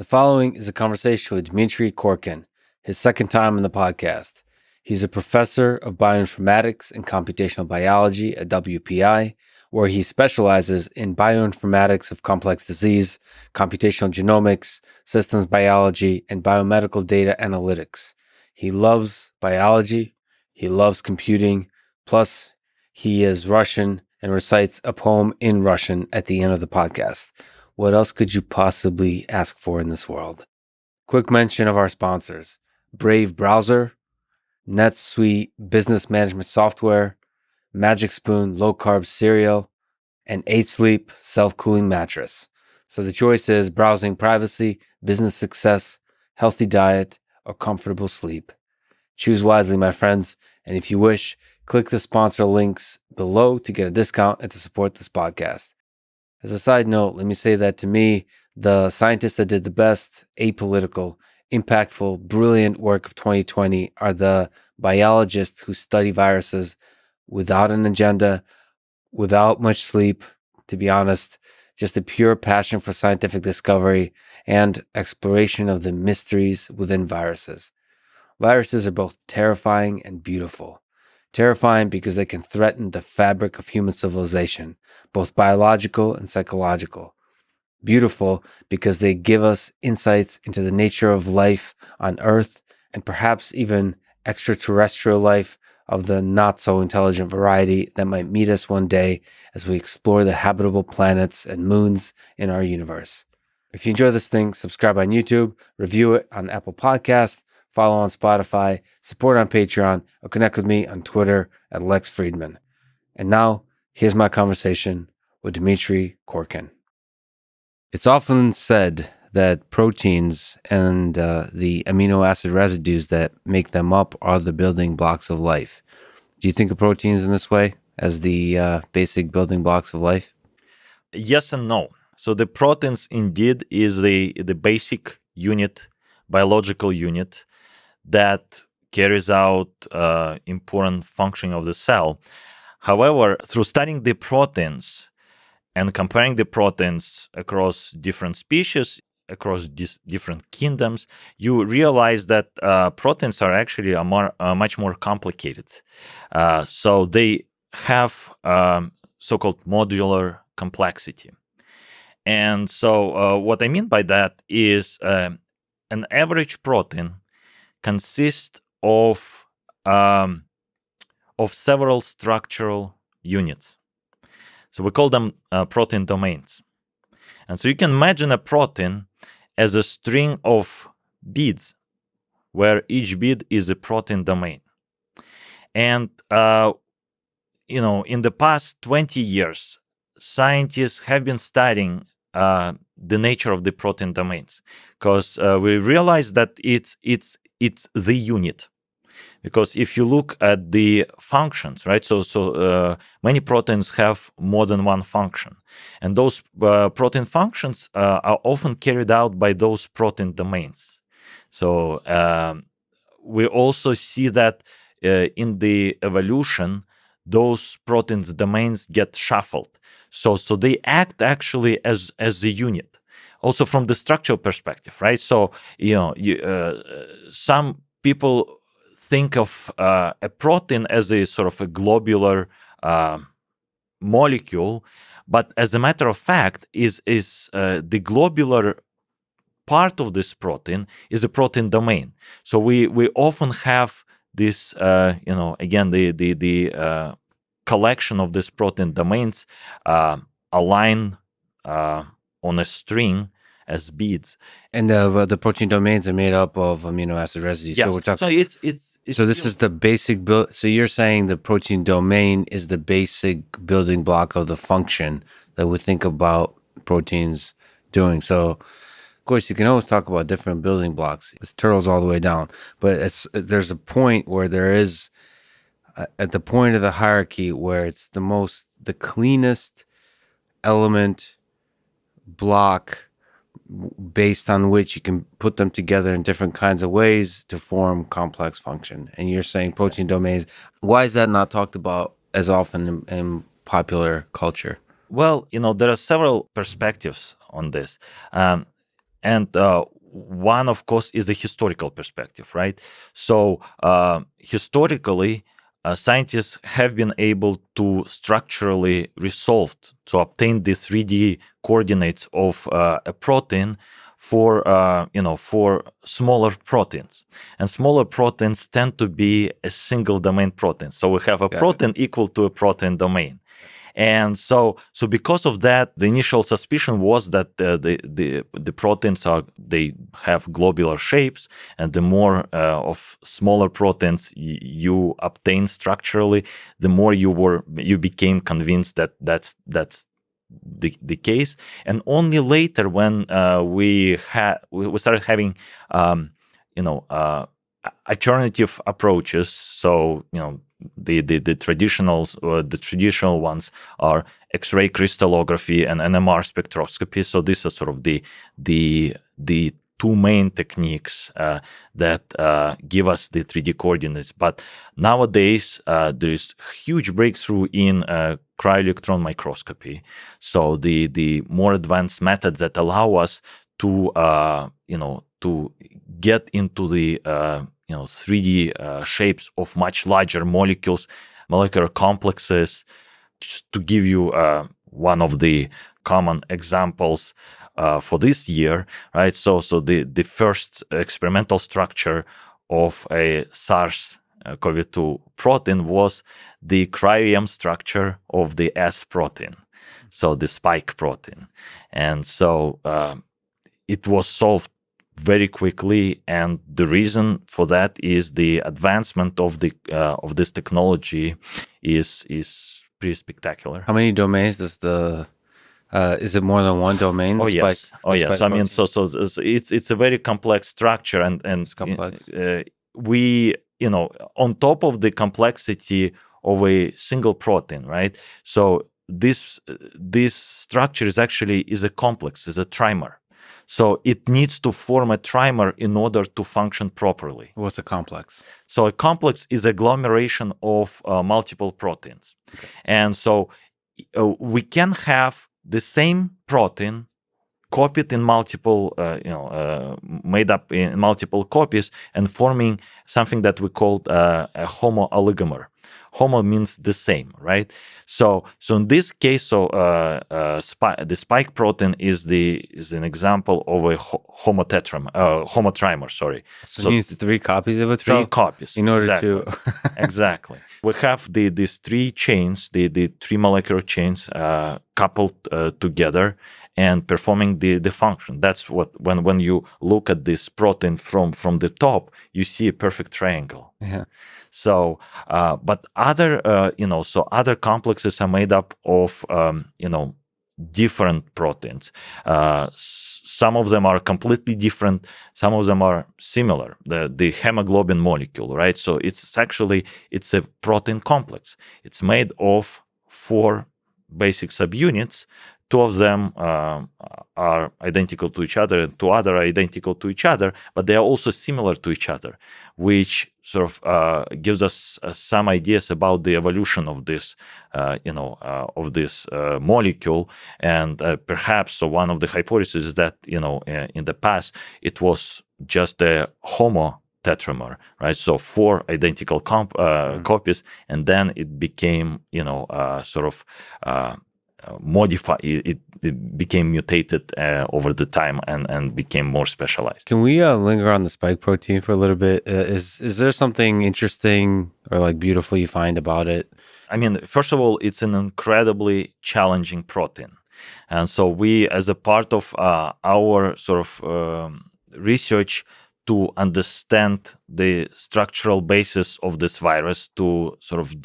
The following is a conversation with Dmitry Korkin, his second time on the podcast. He's a professor of bioinformatics and computational biology at WPI, where he specializes in bioinformatics of complex disease, computational genomics, systems biology, and biomedical data analytics. He loves biology, he loves computing, plus he is Russian and recites a poem in Russian at the end of the podcast. What else could you possibly ask for in this world? Quick mention of our sponsors: Brave Browser, NetSuite Business Management Software, Magic Spoon Low Carb Cereal, and 8 Sleep Self-Cooling Mattress. So the choice is browsing privacy, business success, healthy diet, or comfortable sleep. Choose wisely, my friends, and if you wish, click the sponsor links below to get a discount and to support this podcast. As a side note, let me say that to me, the scientists that did the best, apolitical, impactful, brilliant work of 2020 are the biologists who study viruses without an agenda, without much sleep, to be honest, just a pure passion for scientific discovery and exploration of the mysteries within viruses. Viruses are both terrifying and beautiful. Terrifying because they can threaten the fabric of human civilization, both biological and psychological. Beautiful because they give us insights into the nature of life on Earth and perhaps even extraterrestrial life of the not-so-intelligent variety that might meet us one day as we explore the habitable planets and moons in our universe. If you enjoy this thing, subscribe on YouTube, review it on Apple Podcasts, follow on Spotify, support on Patreon, or connect with me on Twitter at Lex Fridman. And now, here's my conversation with Dmitry Korkin. It's often said that proteins and the amino acid residues that make them up are the building blocks of life. Do you think of proteins in this way as the basic building blocks of life? Yes and no. So the proteins indeed is the basic unit, biological unit that carries out important functioning of the cell. However, through studying the proteins and comparing the proteins across different species, across different kingdoms, you realize that proteins are actually much more complicated. So they have so-called modular complexity. And so what I mean by that is an average protein consists of several structural units. So we call them protein domains. And so you can imagine a protein as a string of beads, where each bead is a protein domain. And in the past 20 years, scientists have been studying the nature of the protein domains, because we realize that it's the unit. Because if you look at the functions, right, so many proteins have more than one function, and those protein functions are often carried out by those protein domains. So we also see that in the evolution, those proteins domains get shuffled. So they act actually as a unit. Also from the structural perspective, right? So some people think of a protein as a sort of a globular molecule, but as a matter of fact, is the globular part of this protein is a protein domain. So we often have this, again, the collection of these protein domains align on a string as beads. And the protein domains are made up of amino acid residues. Yes. So we're talking. So it's So this is the basic build. So you're saying the protein domain is the basic building block of the function that we think about proteins doing. So, of course, you can always talk about different building blocks. It's turtles all the way down, but there's a point where there is at the point of the hierarchy where it's the cleanest element block based on which you can put them together in different kinds of ways to form complex function. And you're saying protein domains. Why is that not talked about as often in popular culture? Well, there are several perspectives on this. And one, of course, is the historical perspective, right? So historically, scientists have been able to structurally resolve to obtain the 3D coordinates of a protein for for smaller proteins, and smaller proteins tend to be a single domain protein. So we have a protein equal to a protein domain. And so because of that, the initial suspicion was that the proteins they have globular shapes, and the more of smaller proteins you obtain structurally, the more you became convinced that that's the case. And only later, when we started having alternative approaches, so the traditional ones are X-ray crystallography and NMR spectroscopy. So these are sort of the two main techniques that give us the 3D coordinates. But nowadays, there is huge breakthrough in cryo-electron microscopy. So the more advanced methods that allow us to to get into the 3D shapes of much larger molecules, molecular complexes. Just to give you one of the common examples for this year, right? So the first experimental structure of a SARS-CoV-2 protein was the cryo-EM structure of the S protein, so the spike protein. And so it was solved very quickly, and the reason for that is the advancement of this technology is pretty spectacular. How many domains does is it more than one domain? Oh yes. I mean, so it's a very complex structure, and it's complex. We on top of the complexity of a single protein, right? So this structure is a complex, is a trimer. So it needs to form a trimer in order to function properly. What's a complex? So a complex is agglomeration of multiple proteins. Okay. And so we can have the same protein copied in multiple, made up in multiple copies, and forming something that we call a homooligomer. Homo means the same, right? So in this case, the spike protein is an example of a homotrimer. Sorry. So it needs 3 copies of itself. 3 copies in order to exactly. We have these 3 chains, the 3 molecular chains coupled together and performing the function. That's what when you look at this protein from the top, you see a perfect triangle. Yeah. So, but other other complexes are made up of different proteins. Some of them are completely different. Some of them are similar. The hemoglobin molecule, right? So it's a protein complex. It's made of 4 basic subunits. 2 of them are identical to each other, and 2 other are identical to each other, but they are also similar to each other, which sort of gives us some ideas about the evolution of this, molecule. And perhaps one of the hypotheses is that in the past it was just a homo tetramer, right? So 4 identical copies, and then it became modify it became mutated over the time and became more specialized. Can we linger on the spike protein for a little bit? Is there something interesting or like beautiful you find about it? I mean, first of all, it's an incredibly challenging protein, and so we, as a part of our sort of research to understand the structural basis of this virus, to sort of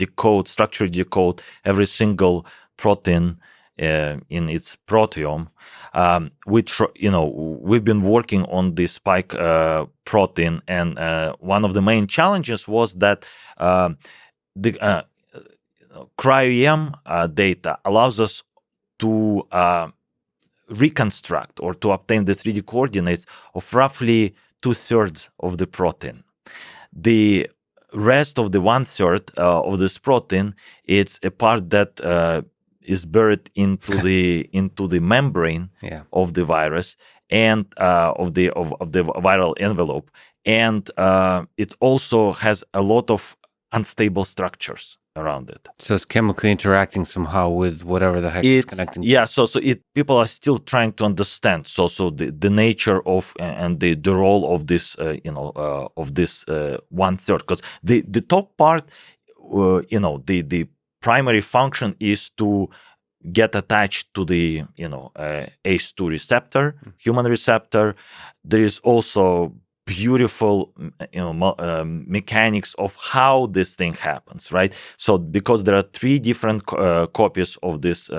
structurally decode every single protein in its proteome, we've been working on this spike protein, and one of the main challenges was that the cryo-EM data allows us to reconstruct or to obtain the 3D coordinates of roughly 2/3 of the protein. The rest of the 1/3 of this protein, it's a part that is buried into the membrane of the virus, and of the viral envelope, and it also has a lot of unstable structures around it. So it's chemically interacting somehow with whatever the heck it's connecting to. Yeah, so people are still trying to understand the nature of and the role of this of this 1/3, because the top part, the primary function is to get attached to the ACE2 receptor, human receptor. There is also beautiful mechanics of how this thing happens, right? So because there are three different copies of this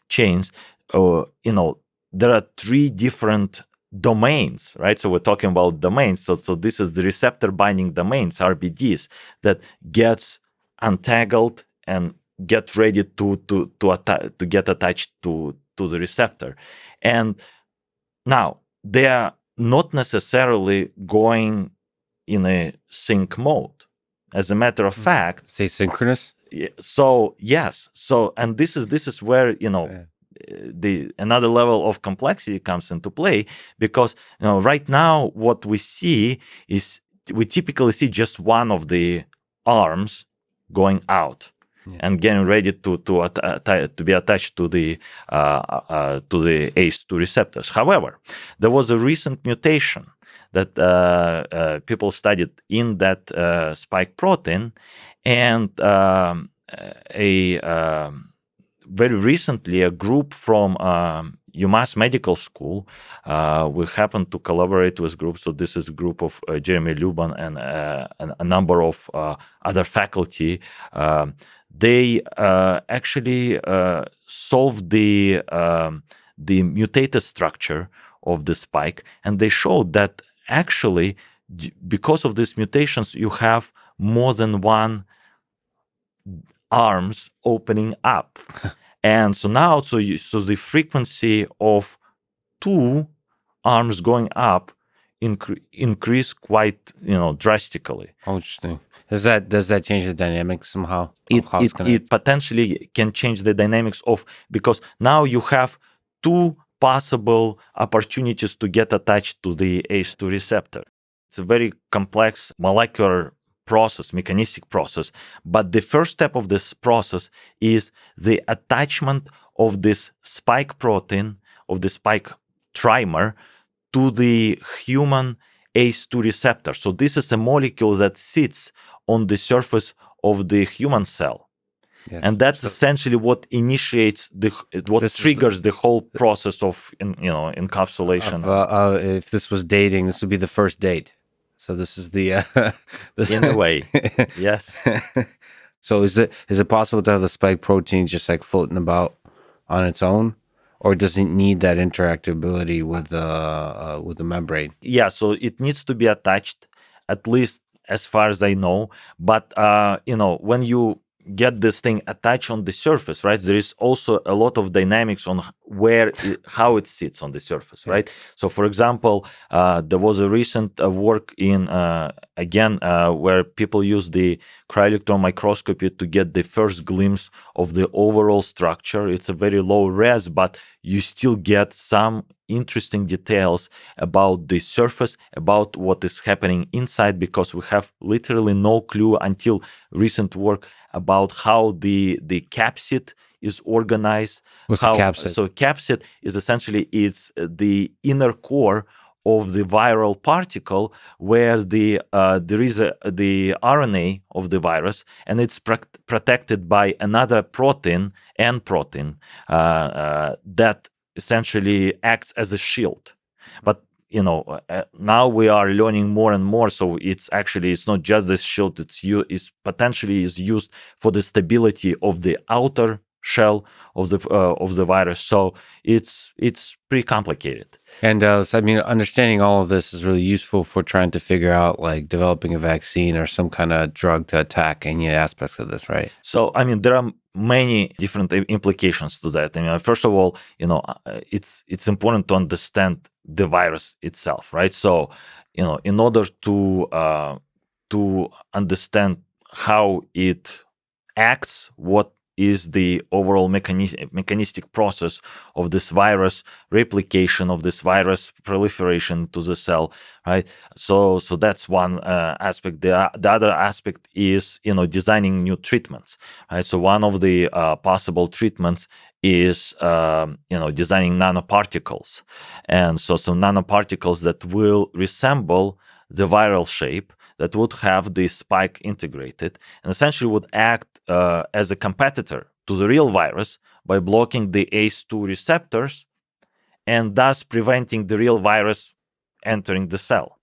chains, there are three different domains, right? So we're talking about domains. So this is the receptor binding domains, RBDs, that gets untangled and get ready to get attached to the receptor. And now they are not necessarily going in a sync mode. As a matter of fact, say synchronous. So yes, so and this is where the another level of complexity comes into play, because right now what we see is we typically see just one of the arms going out and getting ready to be attached to the ACE2 receptors. However, there was a recent mutation that people studied in that spike protein, and very recently a group from UMass Medical School, we happened to collaborate with groups. So this is a group of Jeremy Lubin and a number of other faculty. They actually solved the mutated structure of the spike, and they showed that actually, because of these mutations, you have more than one arms opening up. And so now, so the frequency of two arms going up increase quite drastically. Oh, interesting. Does that change the dynamics somehow? It potentially can change the dynamics because now you have two possible opportunities to get attached to the ACE2 receptor. It's a very complex molecular process, mechanistic process. But the first step of this process is the attachment of this spike protein, of the spike trimer, to the human ACE2 receptor. So this is a molecule that sits on the surface of the human cell. Yes. And that's essentially what initiates triggers the whole process of encapsulation. If this was dating, this would be the first date. So this is the in a way, yes. So is it possible to have the spike protein just like floating about on its own, or does it need that interactability with the membrane? Yeah, so it needs to be attached, at least as far as I know. But when you get this thing attached on the surface, right, there is also a lot of dynamics on how it sits on the surface, right? So for example, there was a recent work in where people use the cryo-electron microscopy to get the first glimpse of the overall structure. It's a very low res, but you still get some interesting details about the surface, about what is happening inside, because we have literally no clue until recent work about how the capsid is organized. What's a capsid? So capsid is essentially the inner core of the viral particle, where there is the RNA of the virus, and it's protected by another protein, N protein, that essentially acts as a shield. But now we are learning more and more. So it's not just this shield. It's potentially used for the stability of the outer shell of the virus. So it's pretty complicated. And understanding all of this is really useful for trying to figure out, like, developing a vaccine or some kind of drug to attack any aspects of this, right? So there are many different implications to that. First of all, it's important to understand the virus itself, right? So, in order to understand how it acts, what is the overall mechanistic process of this virus replication, of this virus proliferation to the cell, right? So that's one aspect. The other aspect is designing new treatments, right? So one of the possible treatments is designing nanoparticles, and so some nanoparticles that will resemble the viral shape, that would have the spike integrated and essentially would act as a competitor to the real virus by blocking the ACE2 receptors and thus preventing the real virus entering the cell.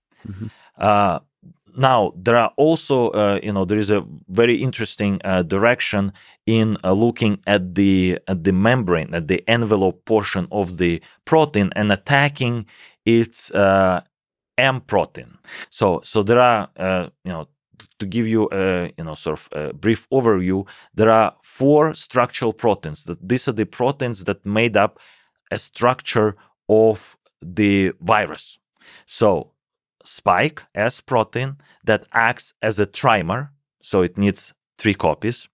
Now, there are also, there is a very interesting direction in looking at the membrane, at the envelope portion of the protein and attacking its M protein. So there are, to give you a sort of a brief overview, there are 4 structural proteins. These are the proteins that made up a structure of the virus. So spike, S protein, that acts as a trimer, so it needs 3 copies.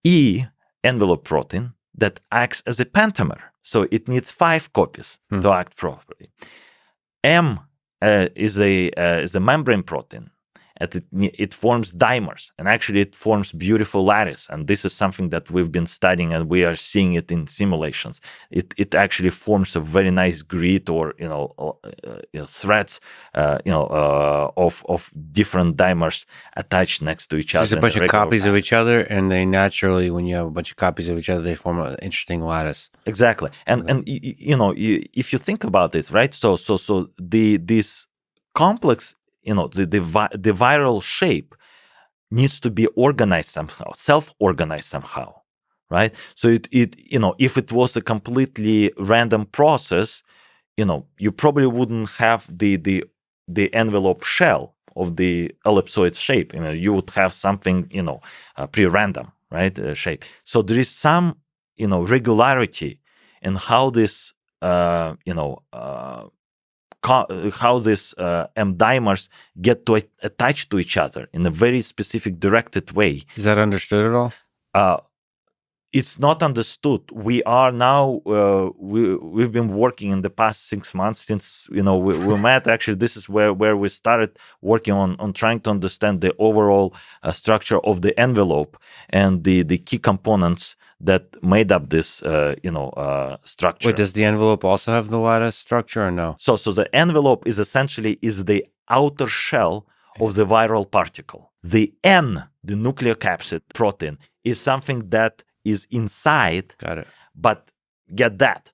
E, envelope protein, that acts as a pentamer, so it needs 5 copies to act properly. M is a membrane protein, and it forms dimers, and actually it forms beautiful lattice. And this is something that we've been studying, and we are seeing it in simulations. It actually forms a very nice grid, or threads, of different dimers attached next to each other. There's a bunch of copies of each other, and they naturally, when you have a bunch of copies of each other, they form an interesting lattice. Exactly, and if you think about it, right? So this complex, the viral shape needs to be organized somehow, self-organized somehow, right? So it if it was a completely random process, you probably wouldn't have the envelope shell of the ellipsoid shape. You would have something pre-random, right, shape. So there is some regularity in how this how these M dimers get to attach to each other in a very specific directed way. Is that understood at all? It's not understood. We are now, we've been working in the past 6 months since, we met. Actually, this is where we started working on trying to understand the overall structure of the envelope and the key components that made up this, structure. Wait, does the envelope also have the lattice structure or no? So the envelope is essentially the outer shell of the viral particle. The N, the nucleocapsid protein, is something that is inside. Got it. But get that,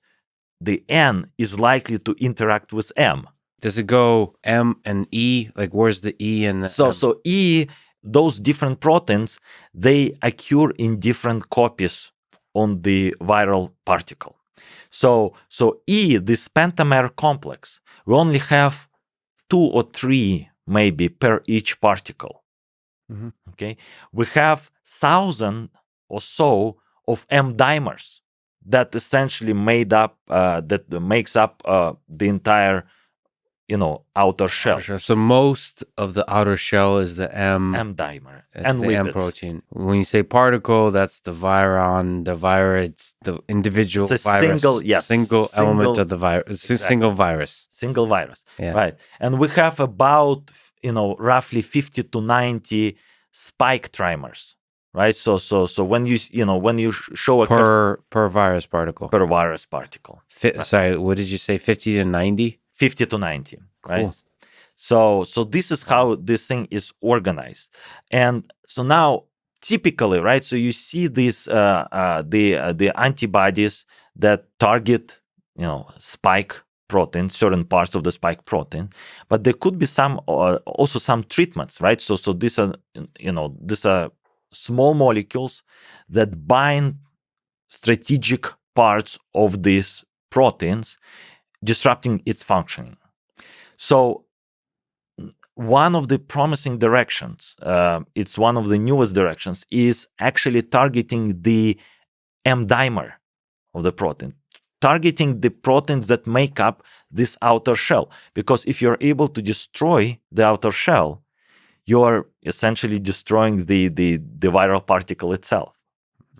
the N is likely to interact with M. Does it go M and E? Like, where's the E and the So M? so E, those different proteins, they occur in different copies on the viral particle. So E, this pentamer complex, we only have 2 or 3 maybe per each particle. Okay, we have 1,000 or so of M dimers that essentially makes up the entire outer shell. So most of the outer shell is the M dimer and the lipids. M protein. When you say particle, that's the viron, the virus, the individual It's a virus. single element of the virus. It's a single virus. Single virus. Yeah. Right. And we have about roughly 50 to 90 spike trimers. Right. So when you show a per virus particle. Per virus particle. Sorry, what did you say? 50 to 90? 50 to 90, right? Cool. So this is how this thing is organized. And so now, typically, right, so you see these, the antibodies that target, spike protein, certain parts of the spike protein, but there could be also some treatments, right? So these are small molecules that bind strategic parts of these proteins, disrupting its functioning. So one of the promising directions, it's one of the newest directions, is actually targeting the M dimer of the protein, targeting the proteins that make up this outer shell. Because if you're able to destroy the outer shell, you're essentially destroying the viral particle itself.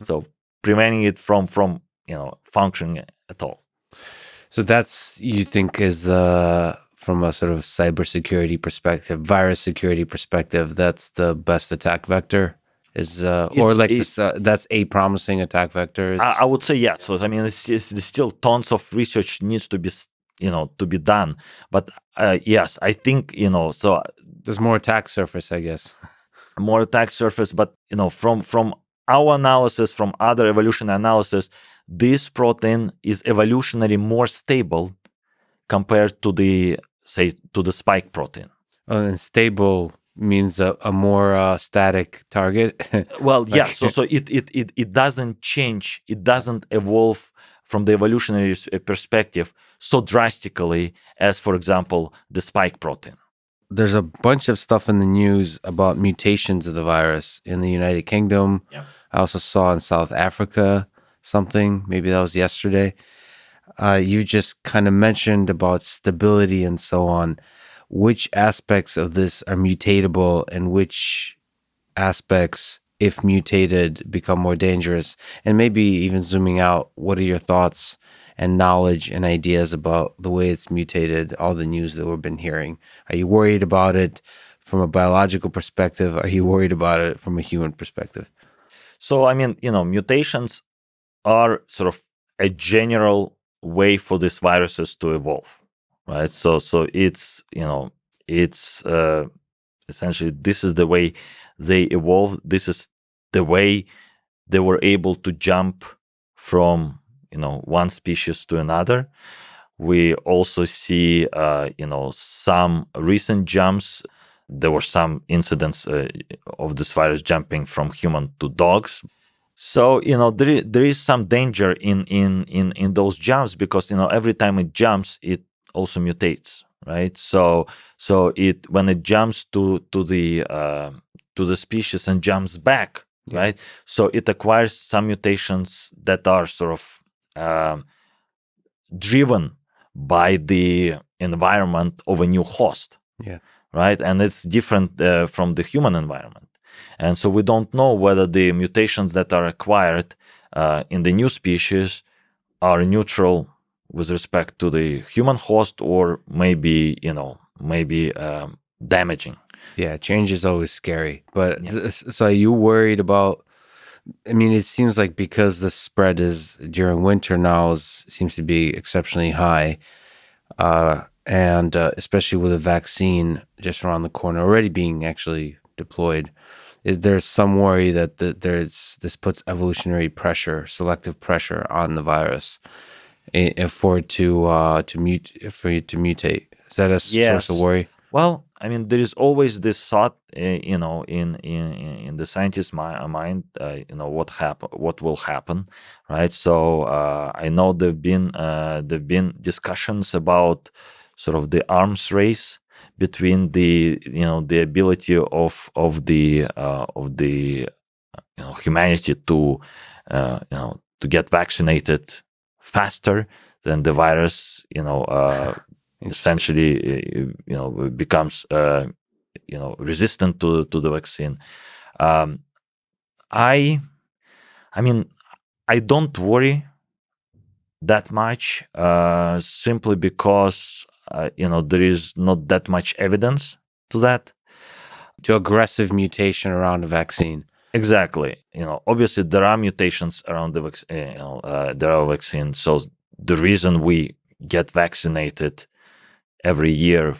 So preventing it from functioning at all. So that's, you think, is from a sort of cybersecurity perspective, virus security perspective, that's the best attack vector, is or like this that's a promising attack vector. I would say yes. So I mean, there's still tons of research needs to be to be done. But yes, I think so there's more attack surface, I guess. More attack surface. But from our analysis, from other evolutionary analysis, this protein is evolutionary more stable compared to the spike protein. And stable means a more static target. Well, yeah. So it doesn't change. It doesn't evolve from the evolutionary perspective so drastically as, for example, the spike protein. There's a bunch of stuff in the news about mutations of the virus in the United Kingdom. Yeah. I also saw in South Africa something. Maybe that was yesterday. You just kind of mentioned about stability and so on. Which aspects of this are mutatable and which aspects, if mutated, become more dangerous? And maybe even zooming out, what are your thoughts and knowledge and ideas about the way it's mutated, all the news that we've been hearing? Are you worried about it from a biological perspective? Are you worried about it from a human perspective? So, I mean, mutations are sort of a general way for these viruses to evolve, right? So it's, it's essentially, this is the way they evolved. This is the way they were able to jump from, one species to another. We also see, some recent jumps. There were some incidents of this virus jumping from human to dogs. So there is some danger in those jumps because every time it jumps, it also mutates, right? So it when it jumps to the species and jumps back, Yeah. right? So it acquires some mutations that are sort of driven by the environment of a new host. Yeah. Right? And it's different from the human environment. And so we don't know whether the mutations that are acquired in the new species are neutral with respect to the human host or maybe damaging. Yeah, change is always scary. But Yeah. so are you worried about, I mean, it seems like because the spread is during winter now seems to be exceptionally high, and especially with a vaccine just around the corner already being actually deployed, there's some worry that this puts evolutionary pressure, selective pressure on the virus for it to mutate. Is that a source of worry? Well, I mean, there is always this thought, in the scientist's mind, what will happen, right? So I know there've been discussions about sort of the arms race between the ability of the humanity to get vaccinated faster than the virus, essentially, becomes, resistant to the vaccine. I mean, I don't worry that much, simply because, there is not that much evidence to that. To aggressive mutation around a vaccine. Exactly. Obviously there are mutations around the vaccine. There are vaccines. So the reason we get vaccinated every year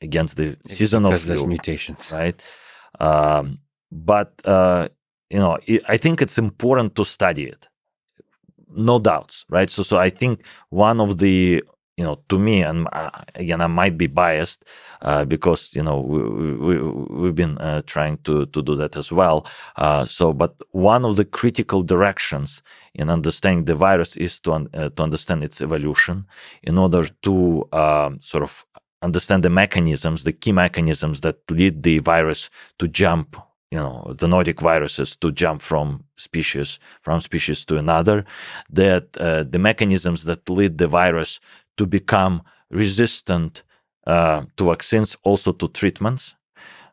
against the seasonal because flu, there's mutations, right? But I think it's important to study it, no doubts, right? So I think one of the, to me, and again, I might be biased because we've been trying to do that as well. But one of the critical directions in understanding the virus is to understand its evolution in order to sort of understand the mechanisms, the key mechanisms that lead the virus to jump, the Nordic viruses to jump from species to another, that the mechanisms that lead the virus to become resistant to vaccines, also to treatments,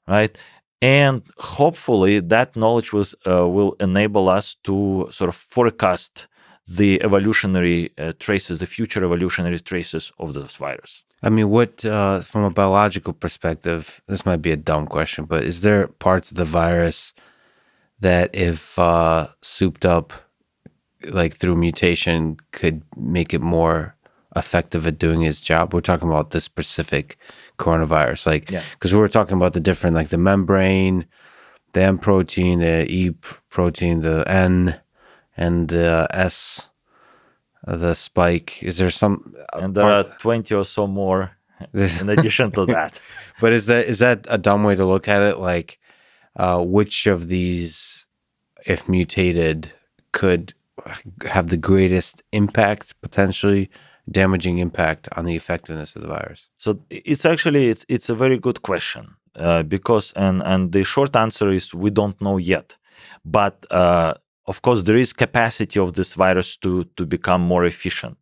right? And hopefully that knowledge will enable us to sort of forecast the evolutionary traces, the future evolutionary traces of this virus. I mean, what, from a biological perspective, this might be a dumb question, but is there parts of the virus that, if souped up, like through mutation, could make it more effective at doing its job? We're talking about this specific coronavirus, like, because we were talking about the different, like the membrane, the M protein, the E protein, the N, and the S, the spike. Is there some? And there are 20 or so more in addition to that. But is that a dumb way to look at it? Like, which of these, if mutated, could have the greatest impact, potentially damaging impact on the effectiveness of the virus? So it's actually it's a very good question, because and the short answer is we don't know yet, but of course there is capacity of this virus to become more efficient.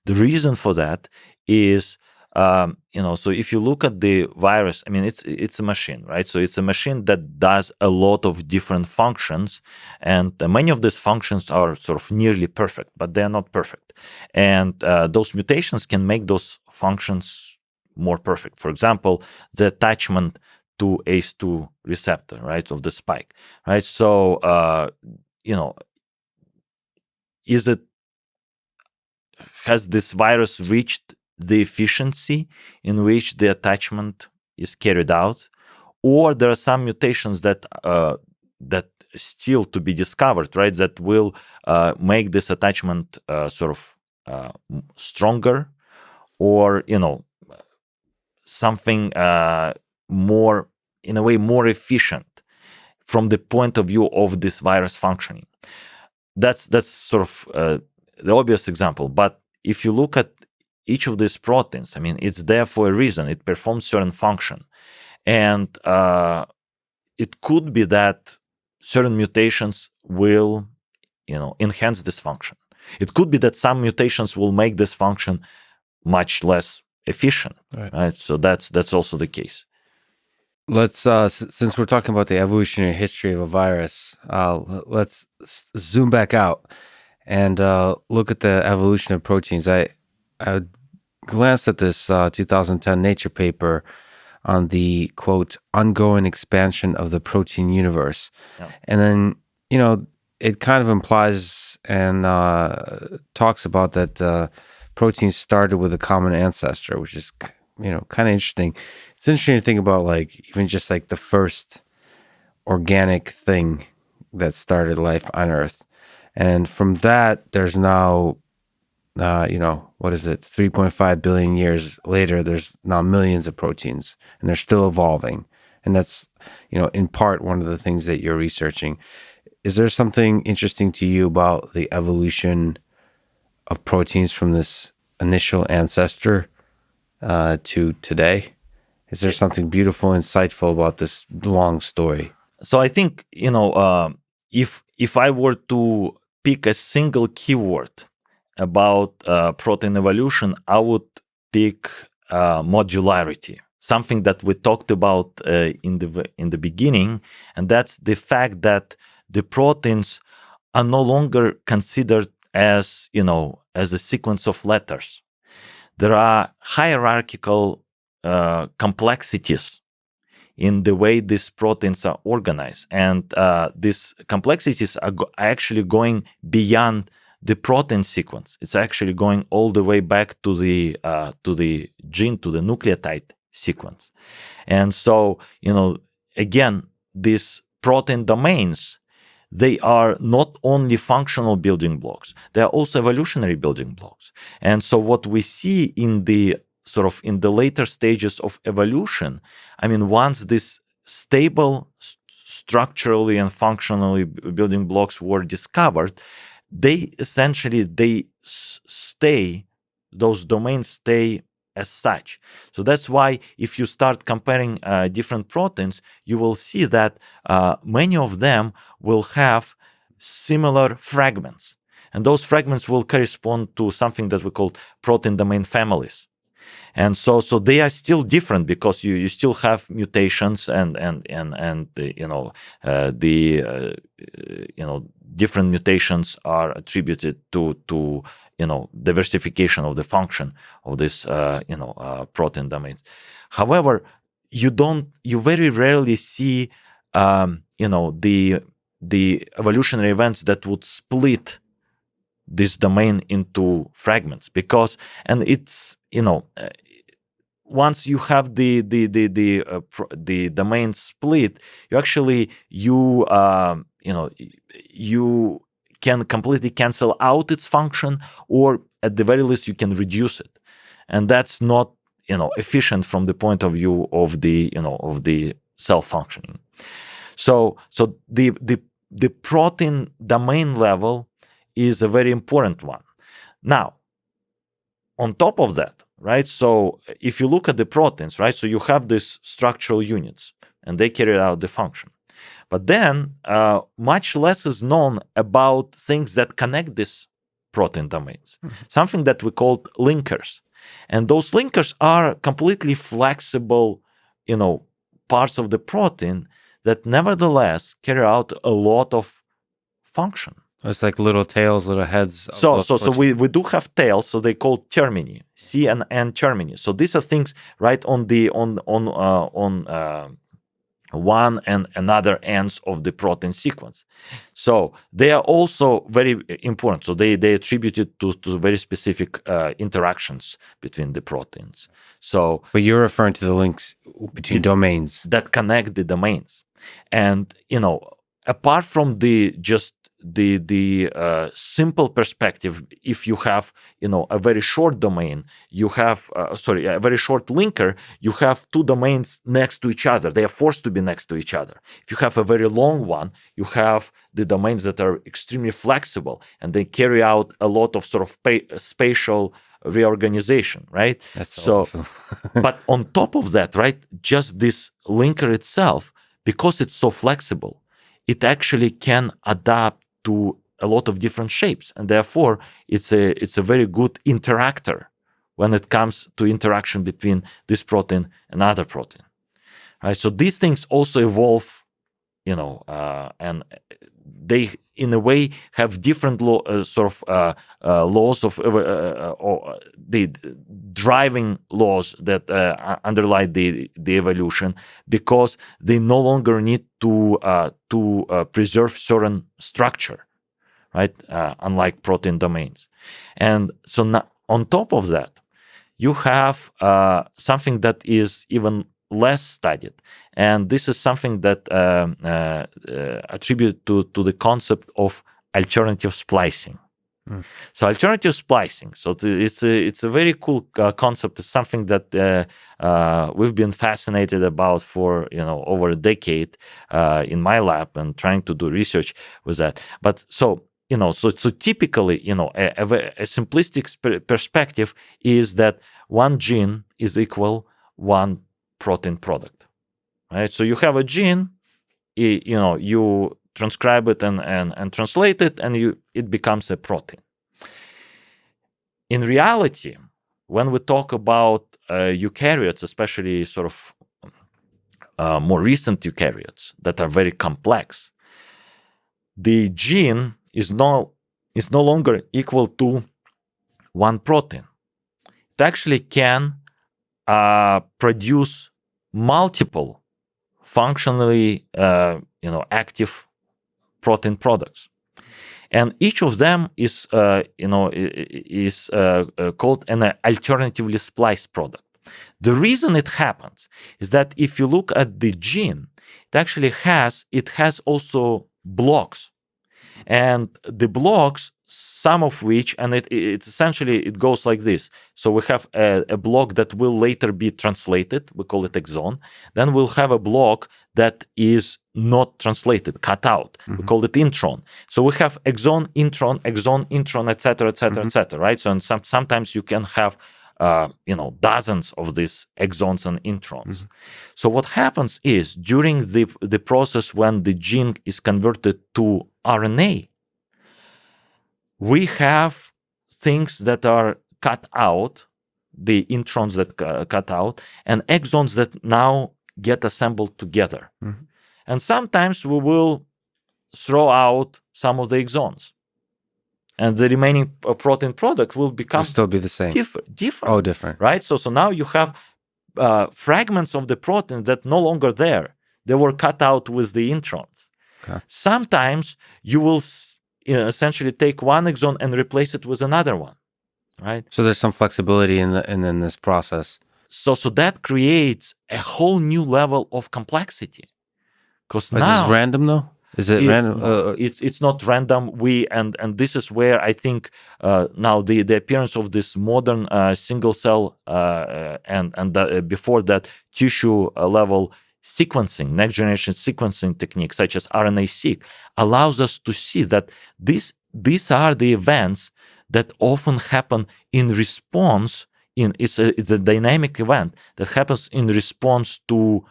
The reason for that is, so if you look at the virus, I mean, it's a machine, right? So it's a machine that does a lot of different functions, and many of these functions are sort of nearly perfect, but they are not perfect. And those mutations can make those functions more perfect. For example, the attachment to ACE2 receptor, right, of the spike, right? So, has this virus reached the efficiency in which the attachment is carried out, or there are some mutations that still to be discovered, right? That will make this attachment sort of stronger, or something more, in a way, more efficient from the point of view of this virus functioning. That's sort of the obvious example. But if you look at each of these proteins, I mean, it's there for a reason. It performs certain function. And it could be that certain mutations will, enhance this function. It could be that some mutations will make this function much less efficient, right? So that's also the case. Let's, since we're talking about the evolutionary history of a virus, let's zoom back out and look at the evolution of proteins. I glanced at this 2010 Nature paper on the, quote, ongoing expansion of the protein universe. Yeah. And then, it kind of implies and talks about that proteins started with a common ancestor, which is, kind of interesting. It's interesting to think about, like, even just like the first organic thing that started life on Earth. And from that, there's now, what is it? 3.5 billion years later, there's now millions of proteins, and they're still evolving. And that's, in part, one of the things that you're researching. Is there something interesting to you about the evolution of proteins from this initial ancestor to today? Is there something beautiful, insightful about this long story? So I think, if I were to pick a single keyword about protein evolution, I would pick modularity, something that we talked about in the beginning, and that's the fact that the proteins are no longer considered as as a sequence of letters. There are hierarchical complexities in the way these proteins are organized, and these complexities are actually going beyond the protein sequence. It's actually going all the way back to the gene, to the nucleotide sequence. And so, again, these protein domains, they are not only functional building blocks, they are also evolutionary building blocks. And so what we see in the later stages of evolution, I mean, once these stable structurally and functionally building blocks were discovered, they stay, those domains stay as such. So that's why if you start comparing different proteins, you will see that many of them will have similar fragments. And those fragments will correspond to something that we call protein domain families. And so they are still different because you still have mutations and different mutations are attributed to diversification of the function of this protein domains. However, you very rarely see the evolutionary events that would split this domain into fragments, because it's once you have the domain split, you actually you can completely cancel out its function, or at the very least you can reduce it, and that's not efficient from the point of view of the cell functioning. So the protein domain level is a very important one. Now, on top of that, right? So if you look at the proteins, right? So you have these structural units, and they carry out the function. But then much less is known about things that connect these protein domains. Something that we call linkers. And those linkers are completely flexible, parts of the protein that nevertheless carry out a lot of function. It's like little tails, little heads. So we do have tails, so they call termini, C and N termini. So these are things right on one and another ends of the protein sequence. So they are also very important. So they attributed to very specific interactions between the proteins. So, but you're referring to the links between domains that connect the domains, and apart from the simple perspective, if you have a very short domain, you have a very short linker, you have two domains next to each other. They are forced to be next to each other. If you have a very long one, you have the domains that are extremely flexible, and they carry out a lot of sort of spatial reorganization, right? That's so awesome. But on top of that, right, just this linker itself, because it's so flexible, it actually can adapt to a lot of different shapes, and therefore it's a very good interactor when it comes to interaction between this protein and other protein, right? So these things also evolve, and they in a way have different laws of the driving laws that underlie the evolution, because they no longer need to preserve certain structure, right? Unlike protein domains. And so now, on top of that, you have something that is even less studied, and this is something that attributed to the concept of alternative splicing. So alternative splicing, so it's a very cool concept. It's something that we've been fascinated about for over a decade in my lab, and trying to do research with that. But so typically, a simplistic perspective is that one gene is equal one protein product, right? So you have a gene, you transcribe it and translate it, and it becomes a protein. In reality, when we talk about eukaryotes, especially sort of more recent eukaryotes that are very complex, the gene is no longer equal to one protein. It actually can produce multiple functionally active protein products, and each of them is called an alternatively spliced product. The reason it happens is that if you look at the gene, it has also blocks, and the blocks, some of which, and it's essentially, it goes like this. So we have a block that will later be translated, we call it exon. Then we'll have a block that is not translated, cut out, we call it intron. So we have exon, intron, etc., etc., right? So and sometimes you can have dozens of these exons and introns. So what happens is, during the process when the gene is converted to RNA, we have things that are cut out the introns that cut out, and exons that now get assembled together. Mhm. And sometimes we will throw out some of the exons, and the remaining protein product will It'll become still be the same. different. Oh, different. Right? So now you have fragments of the protein that no longer there. They were cut out with the introns. Okay. Sometimes you will essentially take one exon and replace it with another one, right? So there's some flexibility in this process. So that creates a whole new level of complexity. Because now is this random though? Is it random? No, it's not random. And this is where I think now the appearance of this modern single cell and before that tissue level sequencing, next generation sequencing techniques such as RNA-seq allows us to see that these are the events that often happen in response. It's a dynamic event that happens in response to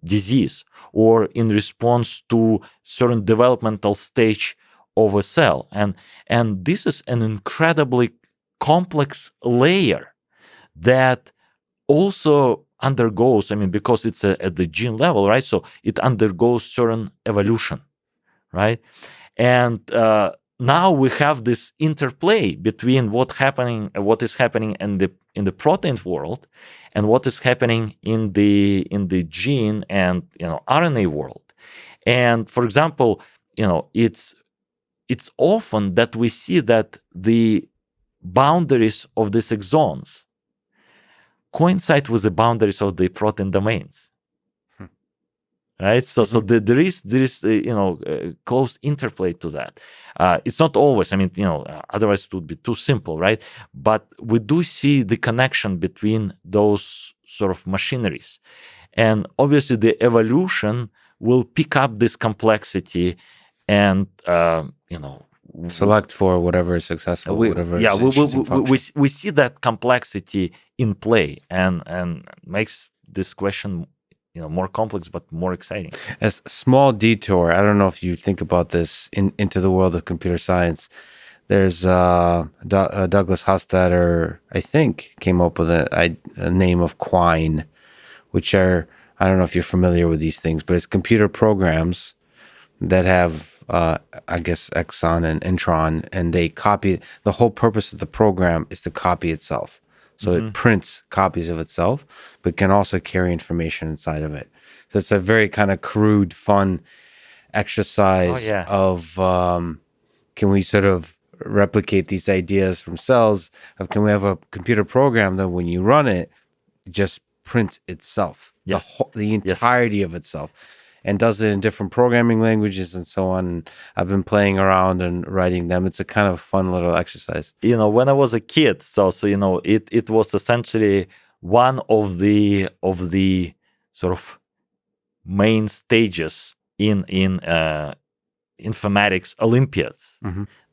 disease or in response to certain developmental stage of a cell. And this is an incredibly complex layer that also undergoes, because it's at the gene level, right? So it undergoes certain evolution, right? And now we have this interplay between what is happening in the protein world and what is happening in the gene and RNA world. And for example, it's often that we see that the boundaries of these exons coincide with the boundaries of the protein domains. Right, so there is close interplay to that. It's not always. Otherwise it would be too simple, right? But we do see the connection between those sort of machineries, and obviously the evolution will pick up this complexity, and select for whatever is successful, whatever is interesting function. We see that complexity in play, and makes this question more complex but more exciting. As a small detour, I don't know if you think about this into the world of computer science. There's Douglas Hofstadter, I think, came up with a name of Quine, which are, I don't know if you're familiar with these things, but it's computer programs that have, I guess, exon and intron, and they copy. The whole purpose of the program is to copy itself. So it prints copies of itself, but can also carry information inside of it. So it's a very kind of crude, fun exercise of can we sort of replicate these ideas from cells of can we have a computer program that when you run it, just prints itself, the entirety of itself, and does it in different programming languages and so on. And I've been playing around and writing them. It's a kind of fun little exercise. When I was a kid, so it was essentially one of the sort of main stages in informatics Olympiads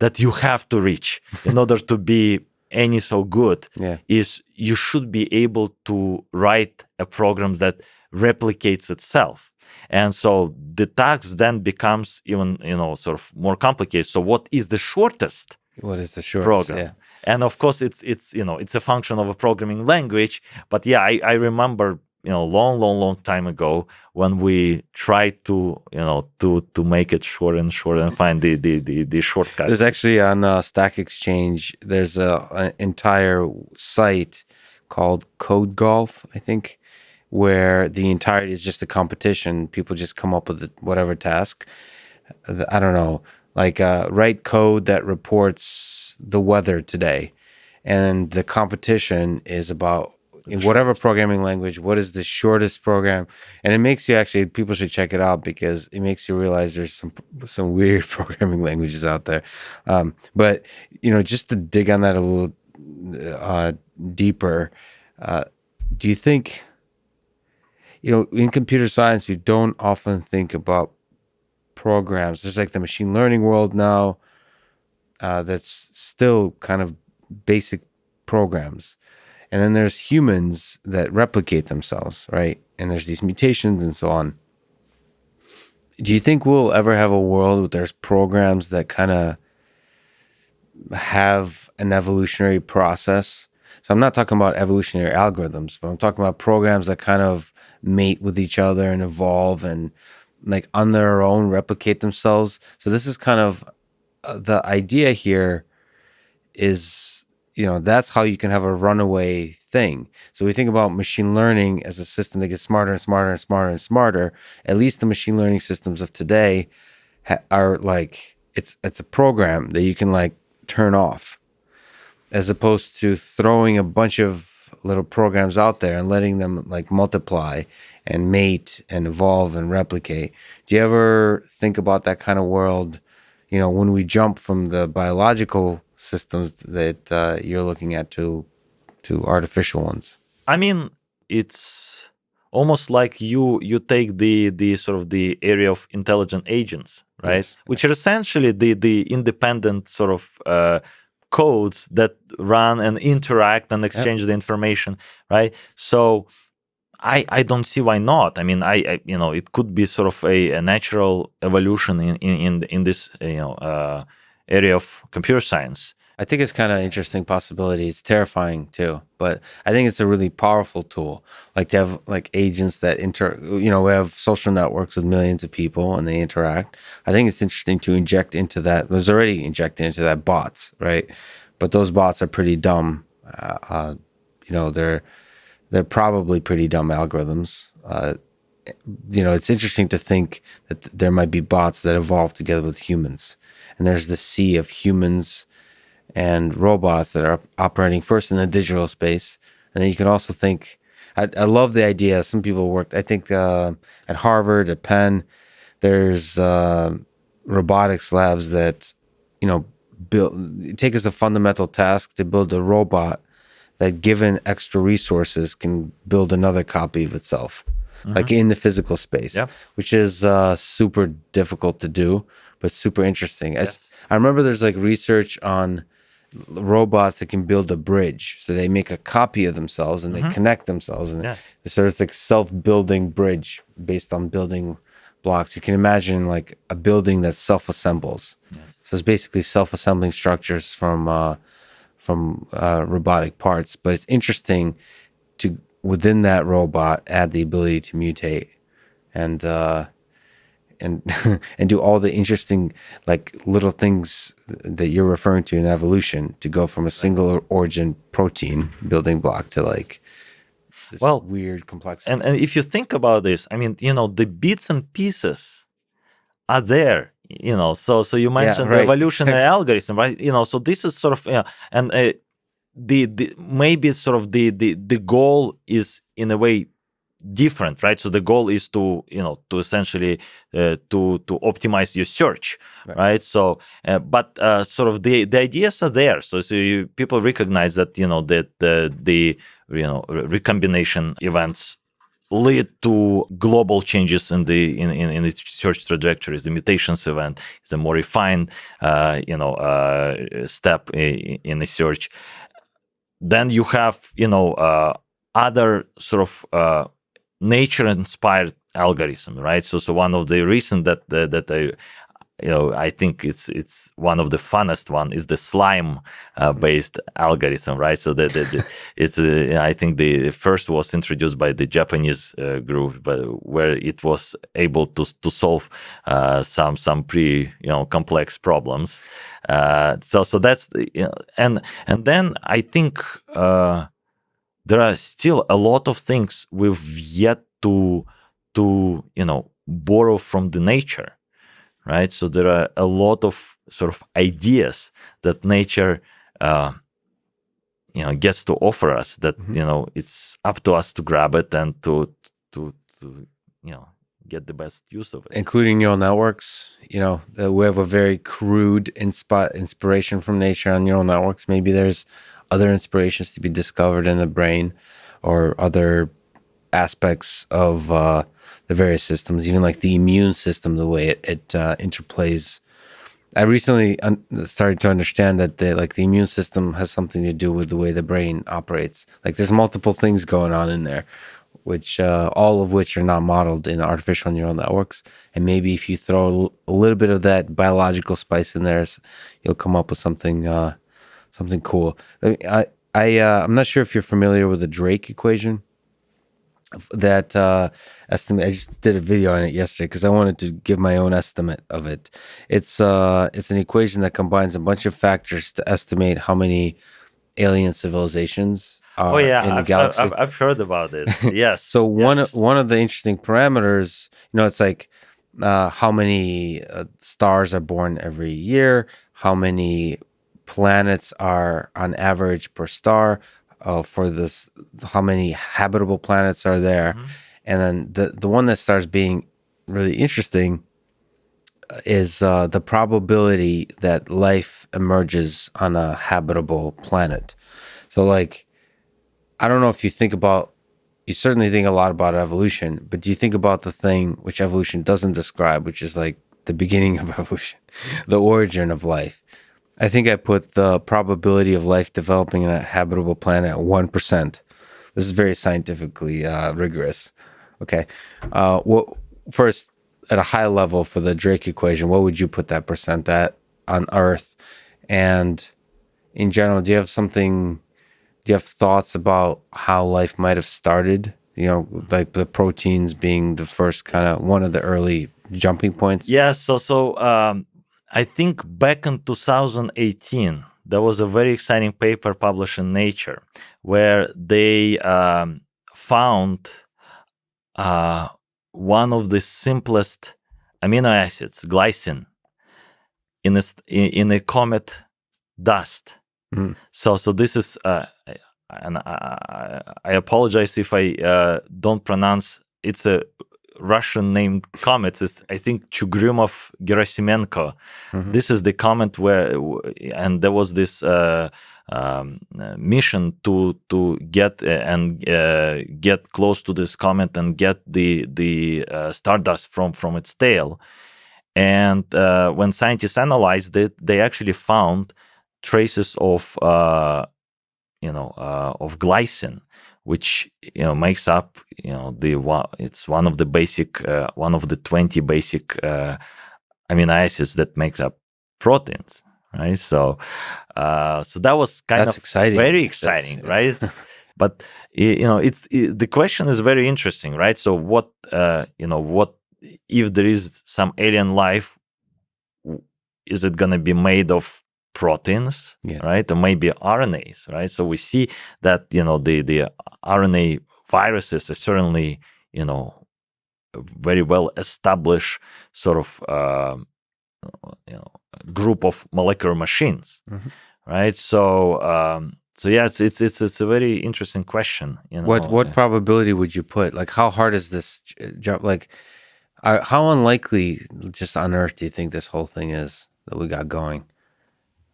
that you have to reach in order to be any so good. Is you should be able to write a program that replicates itself. And so the task then becomes even, sort of more complicated. So what is the shortest? What is the shortest program? Yeah. And of course, it's a function of a programming language. But I remember, long time ago when we tried to make it shorter and shorter and find the shortcuts. There's actually on Stack Exchange, there's an entire site called Code Golf, I think, where the entirety is just a competition. People just come up with whatever task. I don't know, like write code that reports the weather today. And the competition is about, in whatever programming language, what is the shortest program? And it makes you actually, people should check it out because it makes you realize there's some weird programming languages out there. But, just to dig on that a little deeper, do you think, in computer science, we don't often think about programs. There's like the machine learning world now that's still kind of basic programs. And then there's humans that replicate themselves, right? And there's these mutations and so on. Do you think we'll ever have a world where there's programs that kind of have an evolutionary process? So I'm not talking about evolutionary algorithms, but I'm talking about programs that kind of mate with each other and evolve and like on their own replicate themselves. So this is kind of the idea here is, that's how you can have a runaway thing. So we think about machine learning as a system that gets smarter and smarter and smarter and smarter. At least the machine learning systems of today are like, it's a program that you can like turn off, as opposed to throwing a bunch of little programs out there and letting them like multiply and mate and evolve and replicate. Do you ever think about that kind of world, when we jump from the biological systems that you're looking at to artificial ones? I mean, it's almost like you take the sort of the area of intelligent agents, right? Yes. Which are essentially the independent sort of codes that run and interact and exchange the information, right? So I don't see why not. I mean, I it could be sort of a natural evolution in this area of computer science. I think it's kind of an interesting possibility. It's terrifying too, but I think it's a really powerful tool. Like to have like agents that we have social networks with millions of people and they interact. I think it's interesting to inject into that. There's already injected into that bots, right? But those bots are pretty dumb. They're probably pretty dumb algorithms. It's interesting to think that there might be bots that evolve together with humans, and there's the sea of humans and robots that are operating first in the digital space. And then you can also think, I love the idea. Some people worked, I think at Harvard, at Penn, there's robotics labs that, take as a fundamental task to build a robot that, given extra resources, can build another copy of itself, like in the physical space, which is super difficult to do, but super interesting. Yes. I remember there's like research on robots that can build a bridge. So they make a copy of themselves and they connect themselves. And so it's like self-building bridge based on building blocks. You can imagine like a building that self-assembles. Yes. So it's basically self-assembling structures from robotic parts. But it's interesting to, within that robot, add the ability to mutate and and do all the interesting like little things that you're referring to in evolution, to go from a single origin protein building block to like this weird complexity. And if you think about this, I mean, the bits and pieces are there, so you mentioned the evolutionary algorithm, right? So this is sort of and the maybe sort of the goal is in a way different, right? So the goal is to to essentially to optimize your search, right? So but sort of the ideas are there, so people recognize that that the recombination events lead to global changes in the search trajectories. The mutations event is a more refined step in the search. Then you have other sort of nature-inspired algorithm, right? So one of the reasons that I think it's one of the funnest one is the slime based algorithm, right? So that it's I think the first was introduced by the Japanese group, but where it was able to solve some pretty complex problems. So that's and then I think there are still a lot of things we've yet to borrow from the nature, right? So there are a lot of sort of ideas that nature gets to offer us that it's up to us to grab it and to get the best use of it, including neural networks. We have a very crude inspiration from nature on neural networks. Maybe there's other inspirations to be discovered in the brain or other aspects of the various systems, even like the immune system, the way it interplays. I recently started to understand that the immune system has something to do with the way the brain operates. Like there's multiple things going on in there, which all of which are not modeled in artificial neural networks. And maybe if you throw a little bit of that biological spice in there, you'll come up with something cool. I I'm not sure if you're familiar with the Drake equation. That estimate. I just did a video on it yesterday because I wanted to give my own estimate of it. It's an equation that combines a bunch of factors to estimate how many alien civilizations Oh are yeah, in the galaxy. I've heard about it. Yes. So Yes. one of the interesting parameters, it's like how many stars are born every year, how many planets are on average per star, for this, how many habitable planets are there, Mhm. and then the one that starts being really interesting is the probability that life emerges on a habitable planet. So, like, I don't know if you certainly think a lot about evolution, but do you think about the thing which evolution doesn't describe, which is like the beginning of evolution, the origin of life? I think I put the probability of life developing in a habitable planet at 1%. This is very scientifically rigorous. Okay. What first, at a high level for the Drake equation, what would you put that percent at on Earth? And in general, do you have thoughts about how life might have started? Like the proteins being the first kind of one of the early jumping points. Yeah. So I think back in 2018 there was a very exciting paper published in Nature where they found one of the simplest amino acids, glycine, in a comet dust. Mm. So this is, and I apologize if I don't pronounce. It's a Russian named comet. It's, I think, Chugrumov-Gerasimenko. Mhm. This is the comet and there was this mission to get get close to this comet and get the stardust from its tail. And when scientists analyzed it, they actually found traces of of glycine, which makes up it's one of the basic one of the 20 basic amino acids that makes up proteins, right? So that was That's exciting. very exciting, right? But the question is very interesting, right? So what what if there is some alien life? Is it going to be made of proteins, Yes. right? Or maybe RNAs, right? So we see that the RNA viruses are certainly very well established sort of group of molecular machines, Mhm. right? So yeah, it's a very interesting question. What probability would you put? Like, how hard is this jump? Like, how unlikely just on Earth do you think this whole thing is that we got going?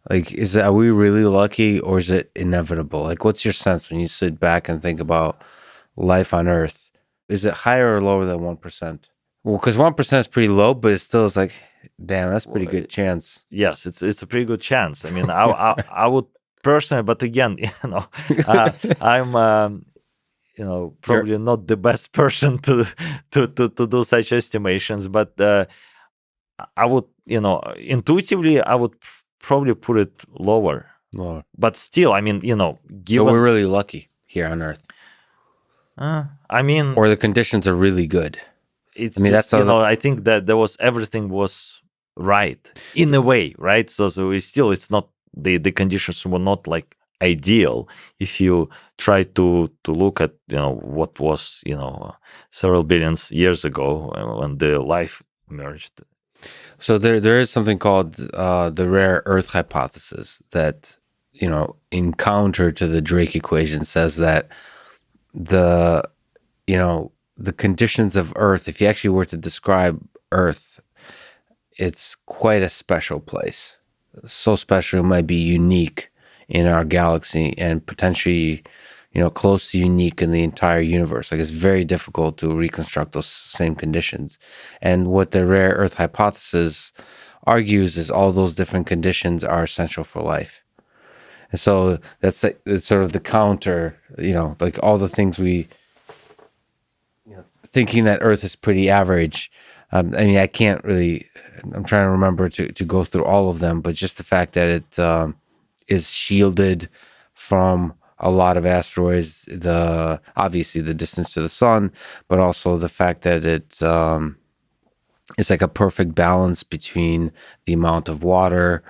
Like, are we really lucky, or is it inevitable? Like, what's your sense when you sit back and think about life on Earth? Is it higher or lower than 1%? Well, because 1% is pretty low, but it still is like, damn, that's a pretty good chance. Yes, it's a pretty good chance. I mean, I would personally, but again, I'm probably not the best person to do such estimations, but I would intuitively I would probably put it lower. Lower. But still, I mean, So we're really lucky here on Earth. I mean, or the conditions are really good. It's that's I think that everything was right in a way, right? So it's not the conditions were not like ideal if you try to look at what was several billions years ago when the life emerged. So there is something called the rare Earth hypothesis that in counter to the Drake equation says that the conditions of Earth, if you actually were to describe Earth, it's quite a special place. So special it might be unique in our galaxy and potentially close to unique in the entire universe. Like, it's very difficult to reconstruct those same conditions. And what the rare Earth hypothesis argues is all those different conditions are essential for life. And so that's sort of the counter, like all the things thinking that Earth is pretty average. I mean, I can't really, I'm trying to remember to go through all of them, but just the fact that it is shielded from a lot of asteroids, obviously the distance to the sun, but also the fact that it's like a perfect balance between the amount of water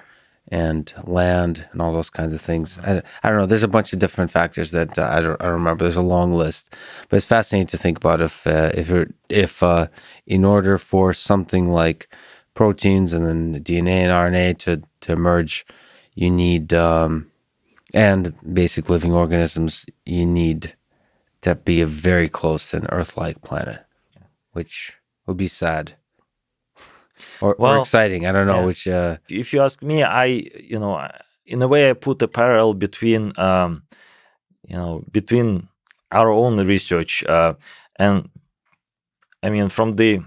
and land and all those kinds of things. I don't know. There's a bunch of different factors that I don't remember. There's a long list, but it's fascinating to think about if in order for something like proteins and then DNA and RNA to emerge, you need and basic living organisms, you need to be a very close to an Earth-like planet, which would be sad. Or exciting. I don't know which. If you ask me, in a way, I put a parallel between, between our own research and, I mean, from the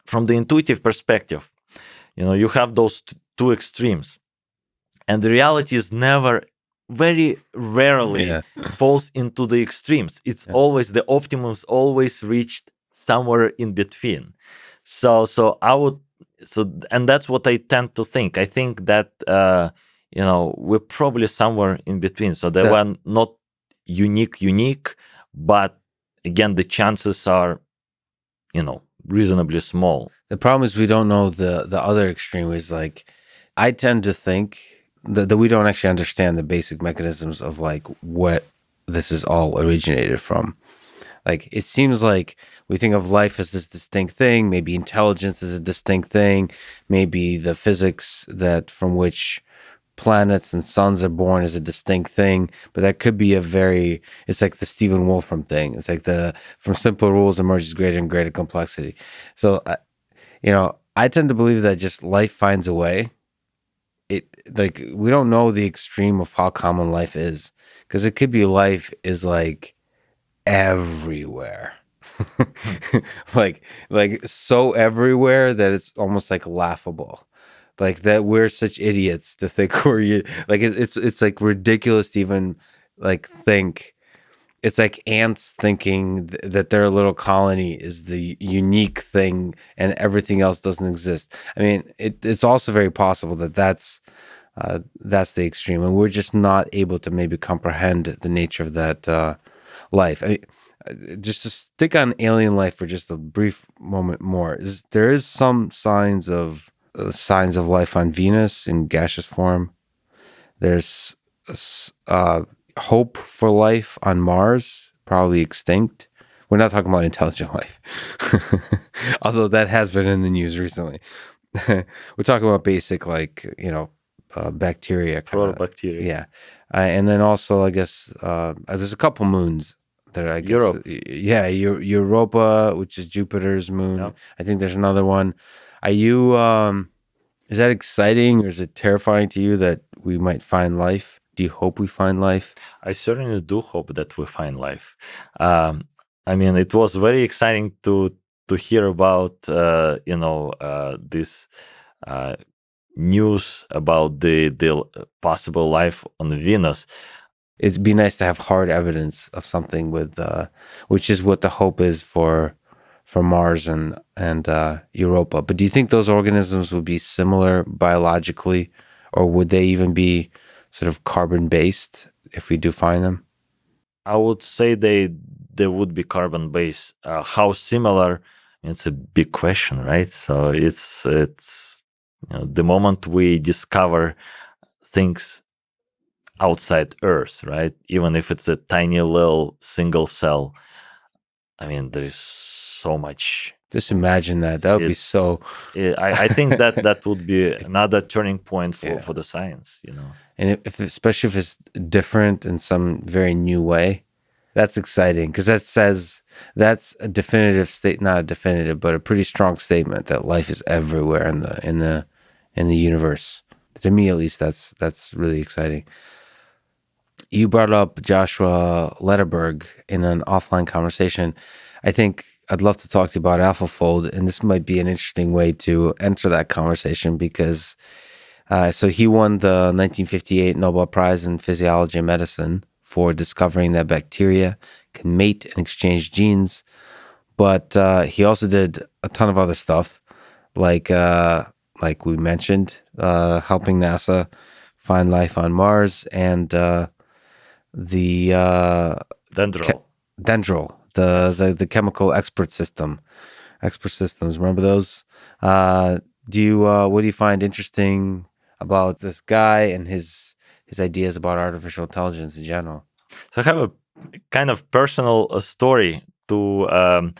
intuitive perspective, you have those two extremes, and the reality is never, very rarely, falls into the extremes. It's always the optimum is always reached somewhere in between. So and that's what I tend to think. I think that we're probably somewhere in between. So they were not unique, but again, the chances are, reasonably small. The problem is we don't know the other extreme. Is like, I tend to think that we don't actually understand the basic mechanisms of like what this is all originated from. Like, it seems like we think of life as this distinct thing, maybe intelligence is a distinct thing, maybe the physics that from which planets and suns are born is a distinct thing, but that could be it's like the Stephen Wolfram thing. It's like from simple rules emerges greater and greater complexity. So, I tend to believe that just life finds a way. Like, we don't know the extreme of how common life is, because it could be life is like everywhere. like so everywhere that it's almost like laughable, like that we're such idiots to think we're like it's like ridiculous to even like think. It's like ants thinking that their little colony is the unique thing and everything else doesn't exist. I mean, it's also very possible that that's the extreme, and we're just not able to maybe comprehend the nature of that life. I mean, just to stick on alien life for just a brief moment more, there is some signs of life on Venus in gaseous form. There's hope for life on Mars, probably extinct. We're not talking about intelligent life, although that has been in the news recently. We're talking about basic, like, bacteria, protobacteria. Yeah, and then also, I guess there's a couple moons. I guess, Europe. Europa, which is Jupiter's moon. Yep. I think there's another one. Are you, is that exciting or is it terrifying to you that we might find life? Do you hope we find life? I certainly do hope that we find life. I mean, it was very exciting to hear about, this news about the possible life on Venus. It'd be nice to have hard evidence of something with, which is what the hope is for Mars and Europa. But do you think those organisms would be similar biologically, or would they even be sort of carbon based if we do find them? I would say they would be carbon based. How similar? It's a big question, right? So it's the moment we discover things outside Earth, right? Even if it's a tiny little single cell, I mean, there is so much. Just imagine that. That would be so. I think that would be another turning point for the science, And especially if it's different in some very new way, that's exciting, because that says that's a definitive state, not a definitive, but a pretty strong statement that life is everywhere in the universe. To me, at least, that's really exciting. You brought up Joshua Lederberg in an offline conversation. I think I'd love to talk to you about AlphaFold, and this might be an interesting way to enter that conversation because so he won the 1958 Nobel Prize in Physiology and Medicine for discovering that bacteria can mate and exchange genes, but he also did a ton of other stuff, like we mentioned, helping NASA find life on Mars, and the Dendrol. Dendrol, the chemical expert systems. Remember those? What do you find interesting about this guy and his ideas about artificial intelligence in general? So I have a kind of personal story to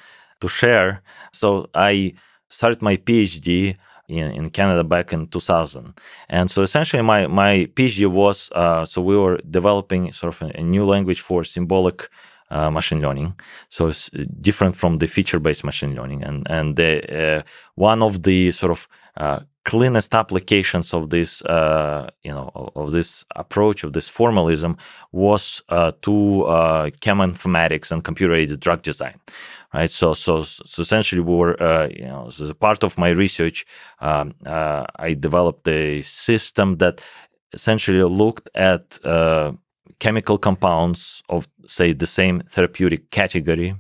share. So I started my PhD in Canada back in 2000, and so essentially my PhD was so we were developing sort of a new language for symbolic machine learning. So it's different from the feature-based machine learning, and one of the sort of cleanest applications of this, of this approach, of this formalism, was to cheminformatics and computer-aided drug design, right? So essentially, we were, so as a part of my research, I developed a system that essentially looked at chemical compounds of, say, the same therapeutic category,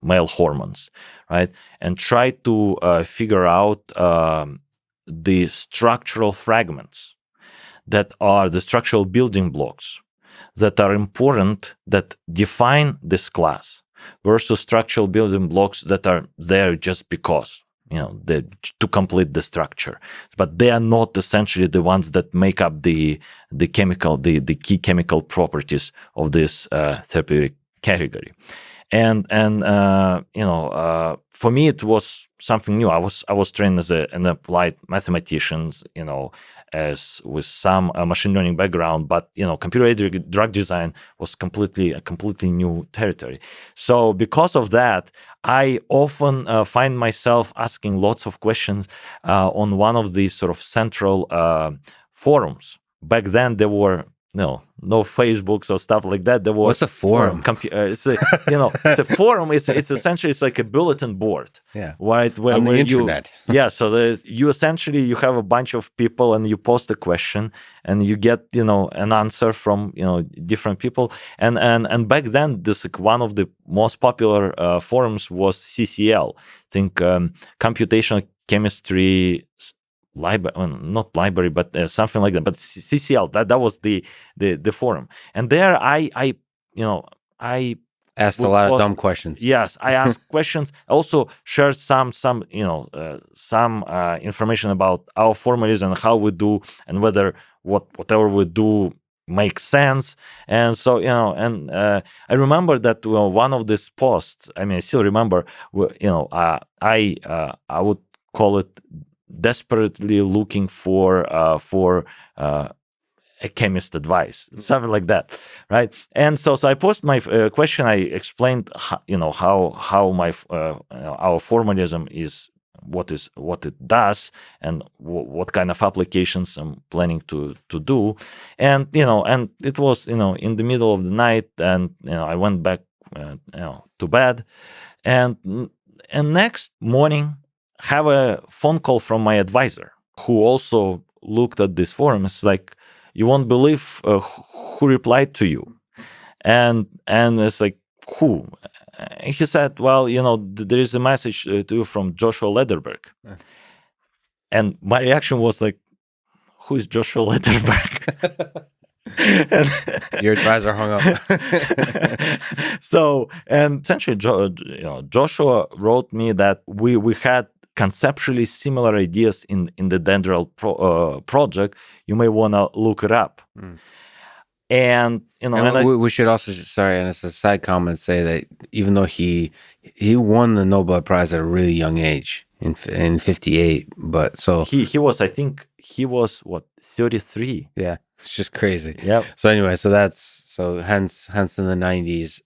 male hormones, right? And try to figure out the structural fragments that are the structural building blocks that are important, that define this class, versus structural building blocks that are there just because, to complete the structure. But they are not essentially the ones that make up the key chemical properties of this therapeutic category. And for me, it was something new. I was trained as an applied mathematician, as with some machine learning background, but computer-aided drug design was a completely new territory. So because of that, I often find myself asking lots of questions on one of these sort of central forums. Back then, there were no Facebooks or stuff like that. There was What's a forum? It's a forum. It's essentially like a bulletin board. Yeah. Right. On the internet. So you essentially have a bunch of people and you post a question and you get an answer from different people. And back then, this one of the most popular forums was CCL. I think computational chemistry. Not library, but something like that. But CCL, that was the forum, and there I asked a lot of dumb questions. Yes, I asked questions. Also shared some information about our formalism and how we do, and whether whatever we do makes sense. And so I remember that one of these posts. I mean, I still remember. I would call it desperately looking for a chemist advice, something like that, right? And so I posted my question. I explained how my our formalism is, what it does, and what kind of applications I'm planning to do. And and it was in the middle of the night, and I went back to bed, and next morning have a phone call from my advisor, who also looked at this forum. It's like, you won't believe who replied to you, and it's like, who? And he said, well, there is a message to you from Joshua Lederberg. And my reaction was like, who is Joshua Lederberg? Your advisor hung up. So, and essentially, Joshua wrote me that we had conceptually similar ideas in the Dendrol project. You may want to look it up. And we should also, sorry, and it's a side comment, say that even though he won the Nobel Prize at a really young age in 58, but so he was, I think he was 33. Yeah, it's just crazy. Yeah. So anyway, hence in the 90s,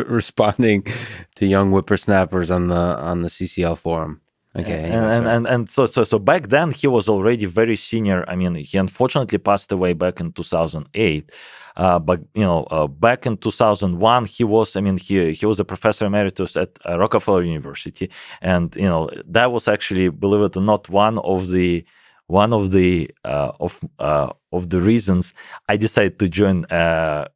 responding to young whippersnappers on the CCL forum. Okay. And so back then he was already very senior. I mean, he unfortunately passed away back in 2008. But back in 2001, he was a professor emeritus at Rockefeller University, and that was actually, believe it or not, one of the reasons I decided to join. As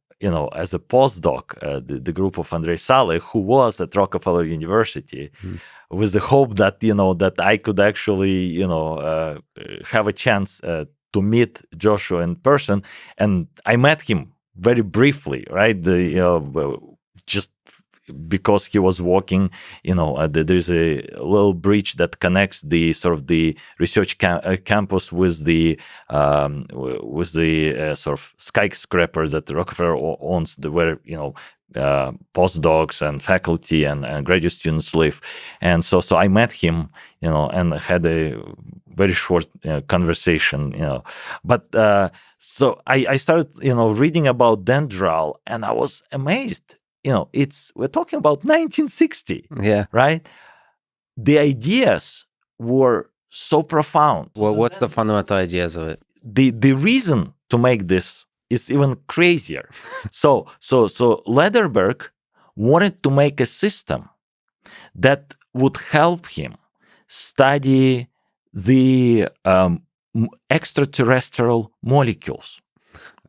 a postdoc, the group of Andrei Saleh, who was at Rockefeller University, with the hope that that I could actually have a chance to meet Joshua in person. And I met him very briefly, right? Just because he was walking, there's a little bridge that connects the sort of the research campus with the sort of skyscraper that Rockefeller owns, where postdocs and faculty and graduate students live. And so I met him, and had a very short conversation, but so I started reading about Dendral, and I was amazed. We're talking about 1960, Yeah. right? The ideas were so profound. Well, what's the fundamental ideas of it? The reason to make this is even crazier. so Lederberg wanted to make a system that would help him study the extraterrestrial molecules.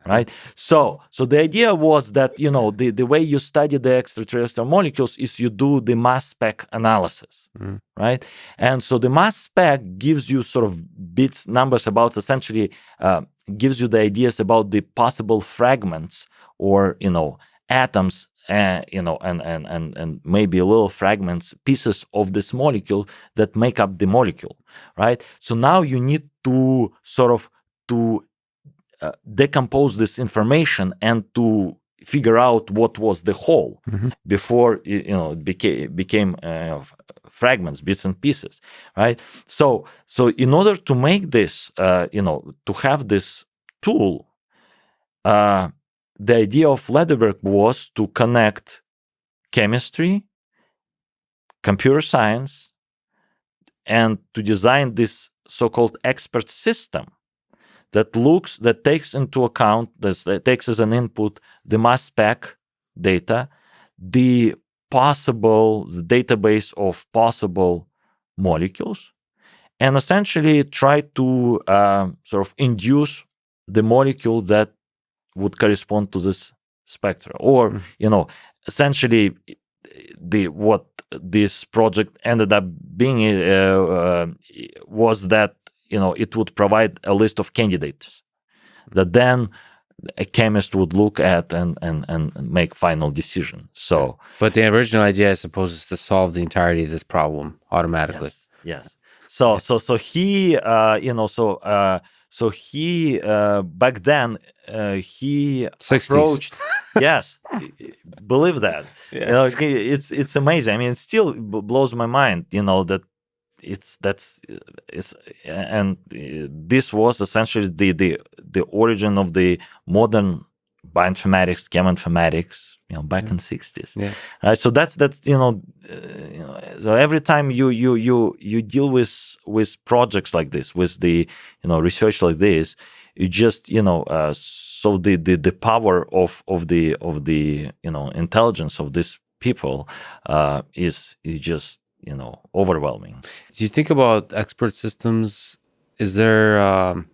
Right. So the idea was that, the way you study the extraterrestrial molecules is you do the mass spec analysis. Right. And so the mass spec gives you sort of bits, numbers about, essentially gives you the ideas about the possible fragments or, atoms, and maybe little fragments, pieces of this molecule that make up the molecule. Right. So now you need to sort of decompose this information and to figure out what was the whole before it became fragments, bits and pieces, right? So in order to make this, to have this tool, the idea of Lederberg was to connect chemistry, computer science, and to design this so-called expert system that takes into account, that takes as an input the mass spec data, the database of possible molecules, and essentially try to sort of induce the molecule that would correspond to this spectra. Or, essentially what this project ended up being was that it would provide a list of candidates that then a chemist would look at and make final decision. So, but the original idea, I suppose, is to solve the entirety of this problem automatically. Yes. So he, so he back then he 60s. approached. Yes, believe that. Yeah. It's amazing. I mean, it still blows my mind. That. And this was essentially the origin of the modern bioinformatics, cheminformatics, back in the 60s. Yeah. Right. So that's so every time you deal with projects like this, with the research like this, you just so the power of the intelligence of these people is just overwhelming. Do you think about expert systems? Is there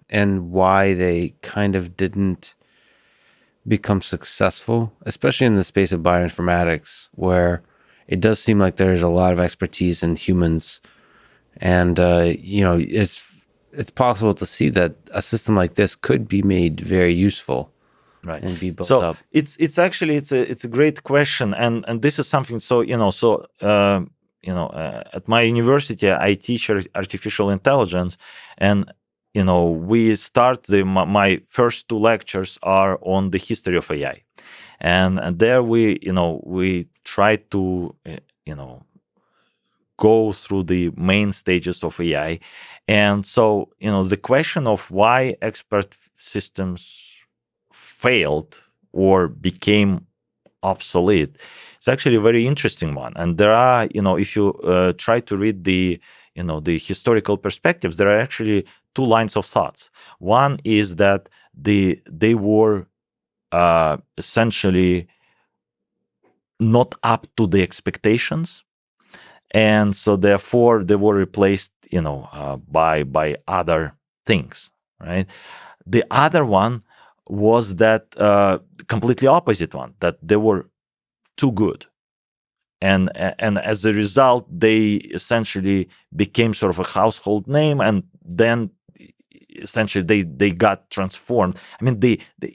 and why they kind of didn't become successful, especially in the space of bioinformatics, where it does seem like there's a lot of expertise in humans, and it's possible to see that a system like this could be made very useful, right, and be built so up. It's actually it's a great question, and this is something. So at my university, I teach artificial intelligence, and we start my first two lectures are on the history of AI, and there we try to go through the main stages of AI, and so the question of why expert systems failed or became obsolete, it's actually a very interesting one. And there are, if you try to read the historical perspectives, there are actually two lines of thoughts. One is that they were essentially not up to the expectations, and so therefore they were replaced, by other things, right? The other one was that completely opposite one, that they were too good, and as a result they essentially became sort of a household name, and then essentially they got transformed. I mean,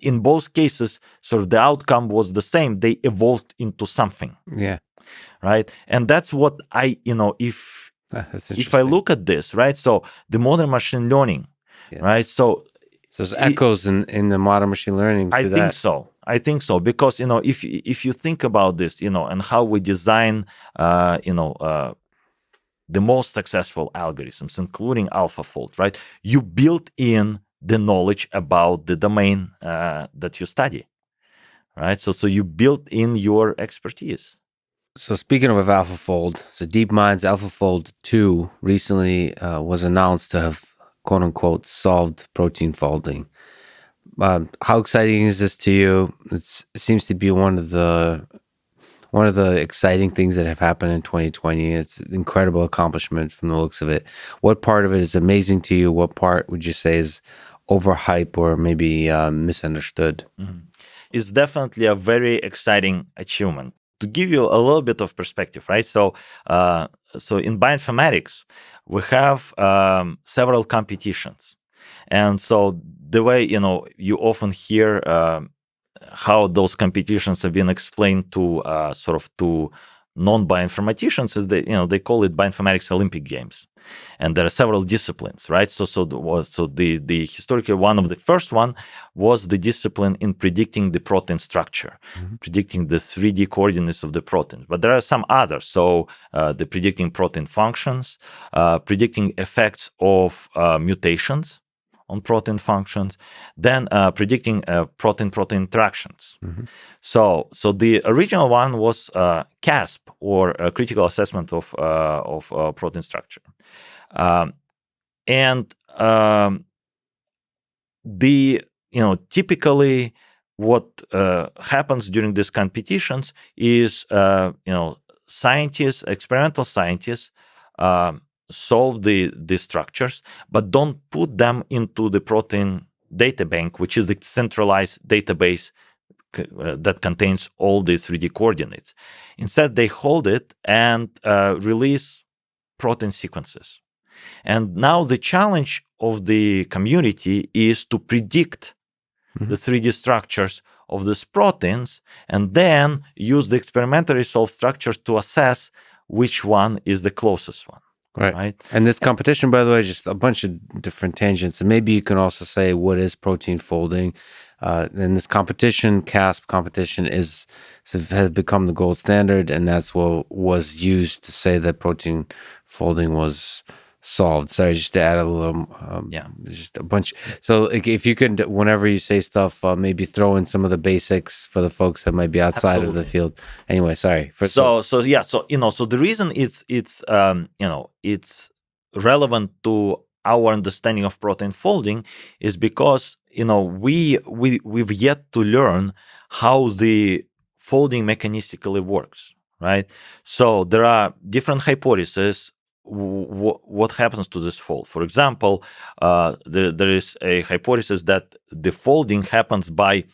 in both cases, sort of the outcome was the same. They evolved into something. Yeah. Right. And that's what That's if I look at this, right? So the modern machine learning, right? So there's echoes in the modern machine learning. I think so because if you think about this, and how we design, the most successful algorithms, including AlphaFold, right? You build in the knowledge about the domain that you study, right? So you build in your expertise. So speaking of AlphaFold, so DeepMind's AlphaFold 2 recently was announced to have quote unquote solved protein folding. How exciting is this to you? It seems to be one of the exciting things that have happened in 2020. It's an incredible accomplishment from the looks of it. What part of it is amazing to you? What part would you say is overhyped or maybe misunderstood? Mm-hmm. It's definitely a very exciting achievement. To give you a little bit of perspective, right? So in bioinformatics, we have several competitions. And so the way, you often hear how those competitions have been explained to to non-bioinformaticians is they call it bioinformatics Olympic Games. And there are several disciplines, right? So the historically one of the first one was the discipline in predicting the protein structure, predicting the 3D coordinates of the protein. But there are some others. So the predicting protein functions, predicting effects of mutations on protein functions, then predicting protein-protein interactions. So the original one was CASP, or critical assessment of protein structure, and typically what happens during these competitions is experimental scientists solve the structures, but don't put them into the protein data bank, which is the centralized database that contains all the 3D coordinates. Instead, they hold it and release protein sequences. And now the challenge of the community is to predict the 3D structures of these proteins and then use the experimentally solved structures to assess which one is the closest one. Right. And this competition, by the way, just a bunch of different tangents. And maybe you can also say what is protein folding. And this competition, CASP competition, has become the gold standard, and that's what was used to say that protein folding was solved. Sorry, just to add a little, just a bunch. So if you could, whenever you say stuff, maybe throw in some of the basics for the folks that might be outside of the field. Anyway, sorry. So the reason it's relevant to our understanding of protein folding is because we've yet to learn how the folding mechanistically works, right? So there are different hypotheses what happens to this fold. For example, there is a hypothesis that the folding happens by,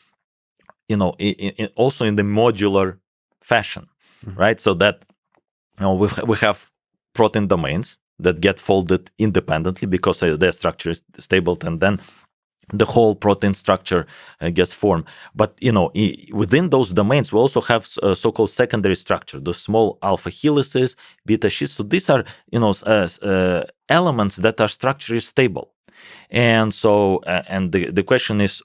also in the modular fashion, right? So that we have protein domains that get folded independently because their structure is stable, and then the whole protein structure gets formed. But within those domains, we also have so-called secondary structure, the small alpha helices, beta sheets. So these are elements that are structurally stable. And so and the question is,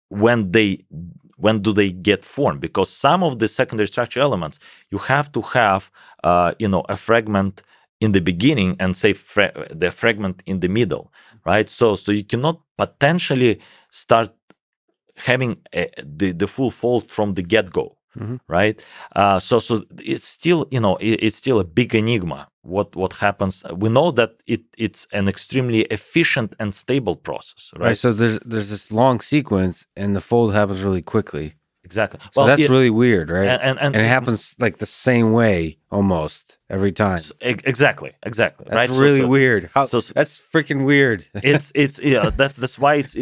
when do they get formed? Because some of the secondary structure elements, you have to have a fragment in the beginning and say the fragment in the middle, right? So you cannot potentially start having the full fold from the get-go, right? So it's still it's still a big enigma. What happens? We know that it's an extremely efficient and stable process, right? So there's this long sequence, and the fold happens really quickly. Exactly. So that's really weird, right? And it happens like the same way almost every time. So, exactly. That's right. really weird. That's freaking weird. That's why it's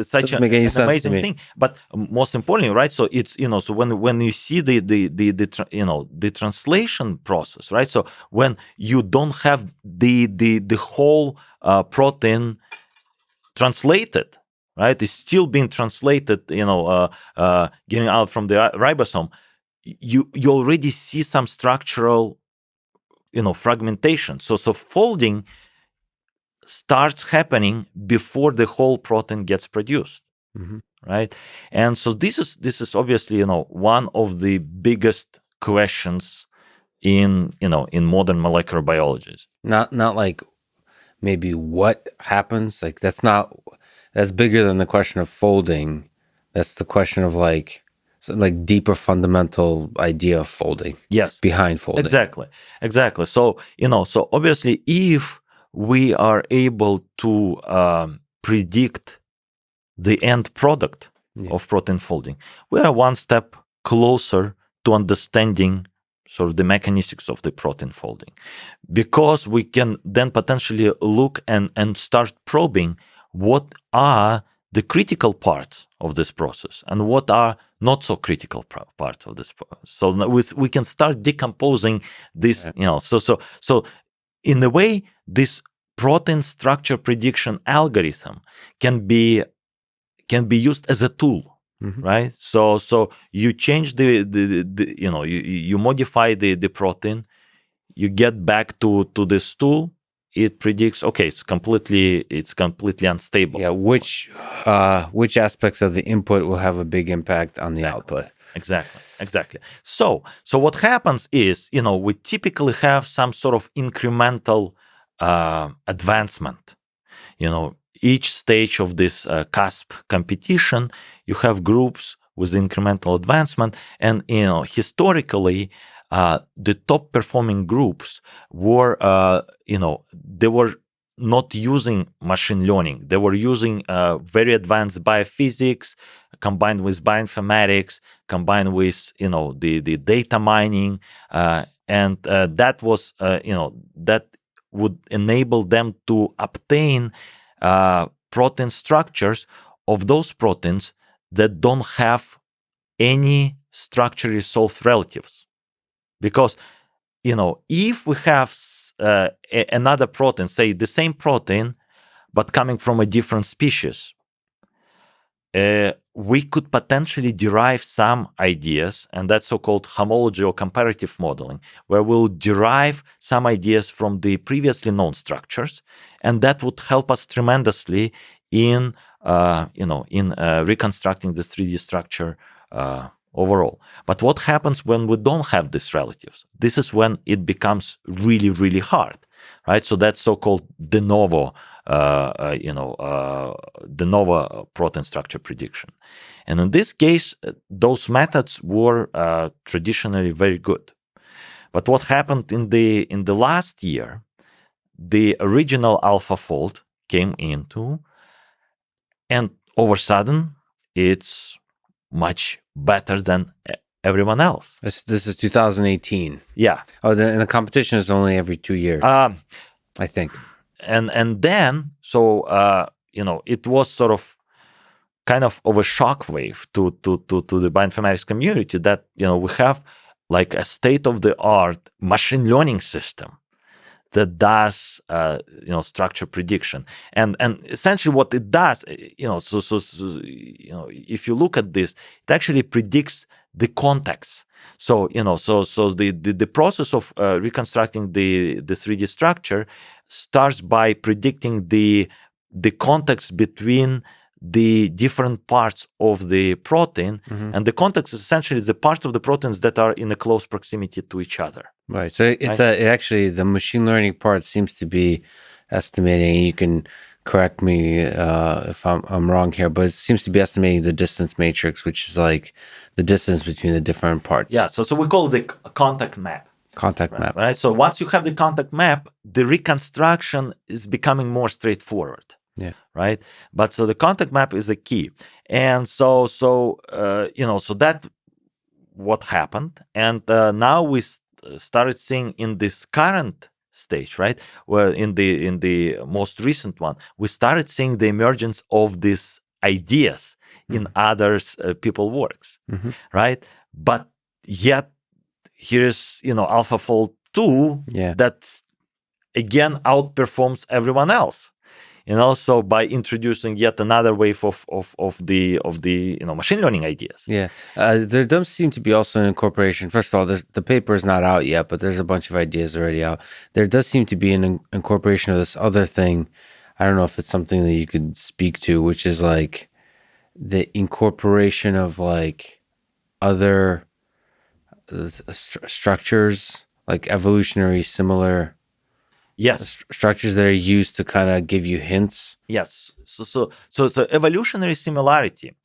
such an amazing thing. But most importantly, right? So it's so when you see the translation process, right? So when you don't have the whole protein translated, right? It's still being translated, getting out from the ribosome. You already see some structural, fragmentation. So folding starts happening before the whole protein gets produced, right? And so this is obviously one of the biggest questions in modern molecular biology. Not like maybe what happens. Like that's bigger than the question of folding. That's the question of like deeper fundamental idea of folding. Yes, behind folding. Exactly. So so obviously, if we are able to predict the end product of protein folding, we are one step closer to understanding sort of the mechanics of the protein folding, because we can then potentially look and start probing what are the critical parts of this process and what are not so critical parts of this process. So we can start decomposing this, so in a way, this protein structure prediction algorithm can be used as a tool. Right, so you change the you modify the protein, you get back to this tool, it predicts, okay, it's completely unstable. Yeah, which aspects of the input will have a big impact on the output. Exactly. So what happens is, we typically have some sort of incremental advancement. Each stage of this CASP competition, you have groups with incremental advancement, and historically, the top performing groups were, they were not using machine learning. They were using very advanced biophysics combined with bioinformatics, combined with the data mining, and that was that would enable them to obtain protein structures of those proteins that don't have any structurally solved relatives. Because, if we have another protein, say the same protein, but coming from a different species, we could potentially derive some ideas, and that's so-called homology or comparative modeling, where we'll derive some ideas from the previously known structures, and that would help us tremendously in reconstructing the 3D structure overall. But what happens when we don't have these relatives? This is when it becomes really, really hard, right? So that's so-called de novo, de novo protein structure prediction. And in this case, those methods were traditionally very good. But what happened in the last year, the original AlphaFold came into, and all of a sudden, it's much better than everyone else. This is 2018. Yeah. Oh, and the competition is only every 2 years, I think. And then, so it was sort of kind of a shockwave to the bioinformatics community that we have like a state-of-the-art machine learning system that does structure prediction, and essentially what it does, if you look at this, it actually predicts the context. So the process of reconstructing the 3D structure starts by predicting the context between the different parts of the protein, and the context is essentially the parts of the proteins that are in a close proximity to each other. Right. So it actually, the machine learning part seems to be estimating. You can correct me if I'm wrong here, but it seems to be estimating the distance matrix, which is like the distance between the different parts. Yeah. So we call it the contact map. Map. Right. So once you have the contact map, the reconstruction is becoming more straightforward. Yeah. Right. But so the contact map is the key. And so that what happened. And now we started seeing in this current stage, right? Well, in the most recent one, we started seeing the emergence of these ideas in others people works, right? But yet here's AlphaFold 2 that again outperforms everyone else. and also by introducing yet another wave of the machine learning ideas. Yeah, there does seem to be also an incorporation. First of all, the paper is not out yet, but there's a bunch of ideas already out. There does seem to be an incorporation of this other thing. I don't know if it's something that you could speak to, which is like the incorporation of like other structures, like evolutionary similar structures that are used to kind of give you hints. Yes. So the evolutionary similarity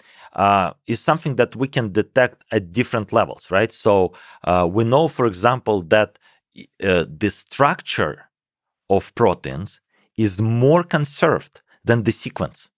is something that we can detect at different levels, right? So we know, for example, that the structure of proteins is more conserved than the sequence.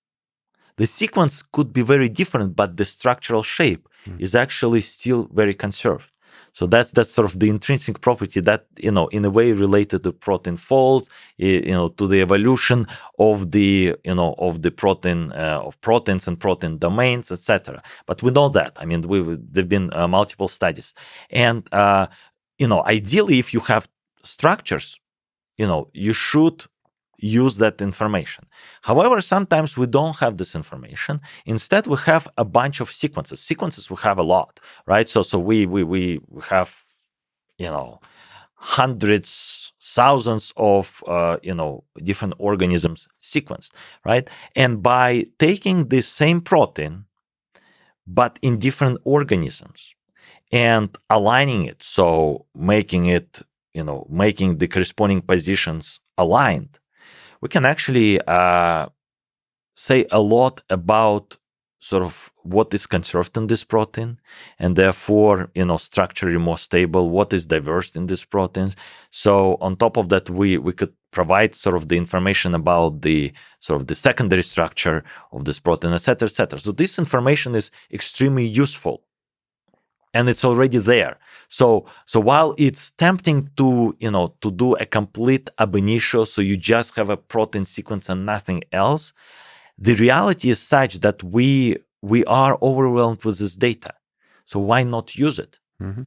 The sequence could be very different, but the structural shape is actually still very conserved. So that's sort of the intrinsic property that, in a way related to protein folds, to the evolution of the, of the protein, of proteins and protein domains, etc. But we know that. I mean, there've been multiple studies, and ideally, if you have structures, you should use that information. However, sometimes we don't have this information. Instead, we have a bunch of sequences. Sequences we have a lot, right? So we have, hundreds, thousands of different organisms sequenced, right? And by taking the same protein, but in different organisms, and aligning it, so making it, making the corresponding positions aligned, we can actually say a lot about sort of what is conserved in this protein, and therefore, structurally more stable, what is diverse in these proteins. So on top of that, we could provide sort of the information about the sort of the secondary structure of this protein, et cetera, et cetera. So this information is extremely useful, and it's already there. So while it's tempting to do a complete ab initio, so you just have a protein sequence and nothing else, the reality is such that we are overwhelmed with this data. So why not use it? Mm-hmm.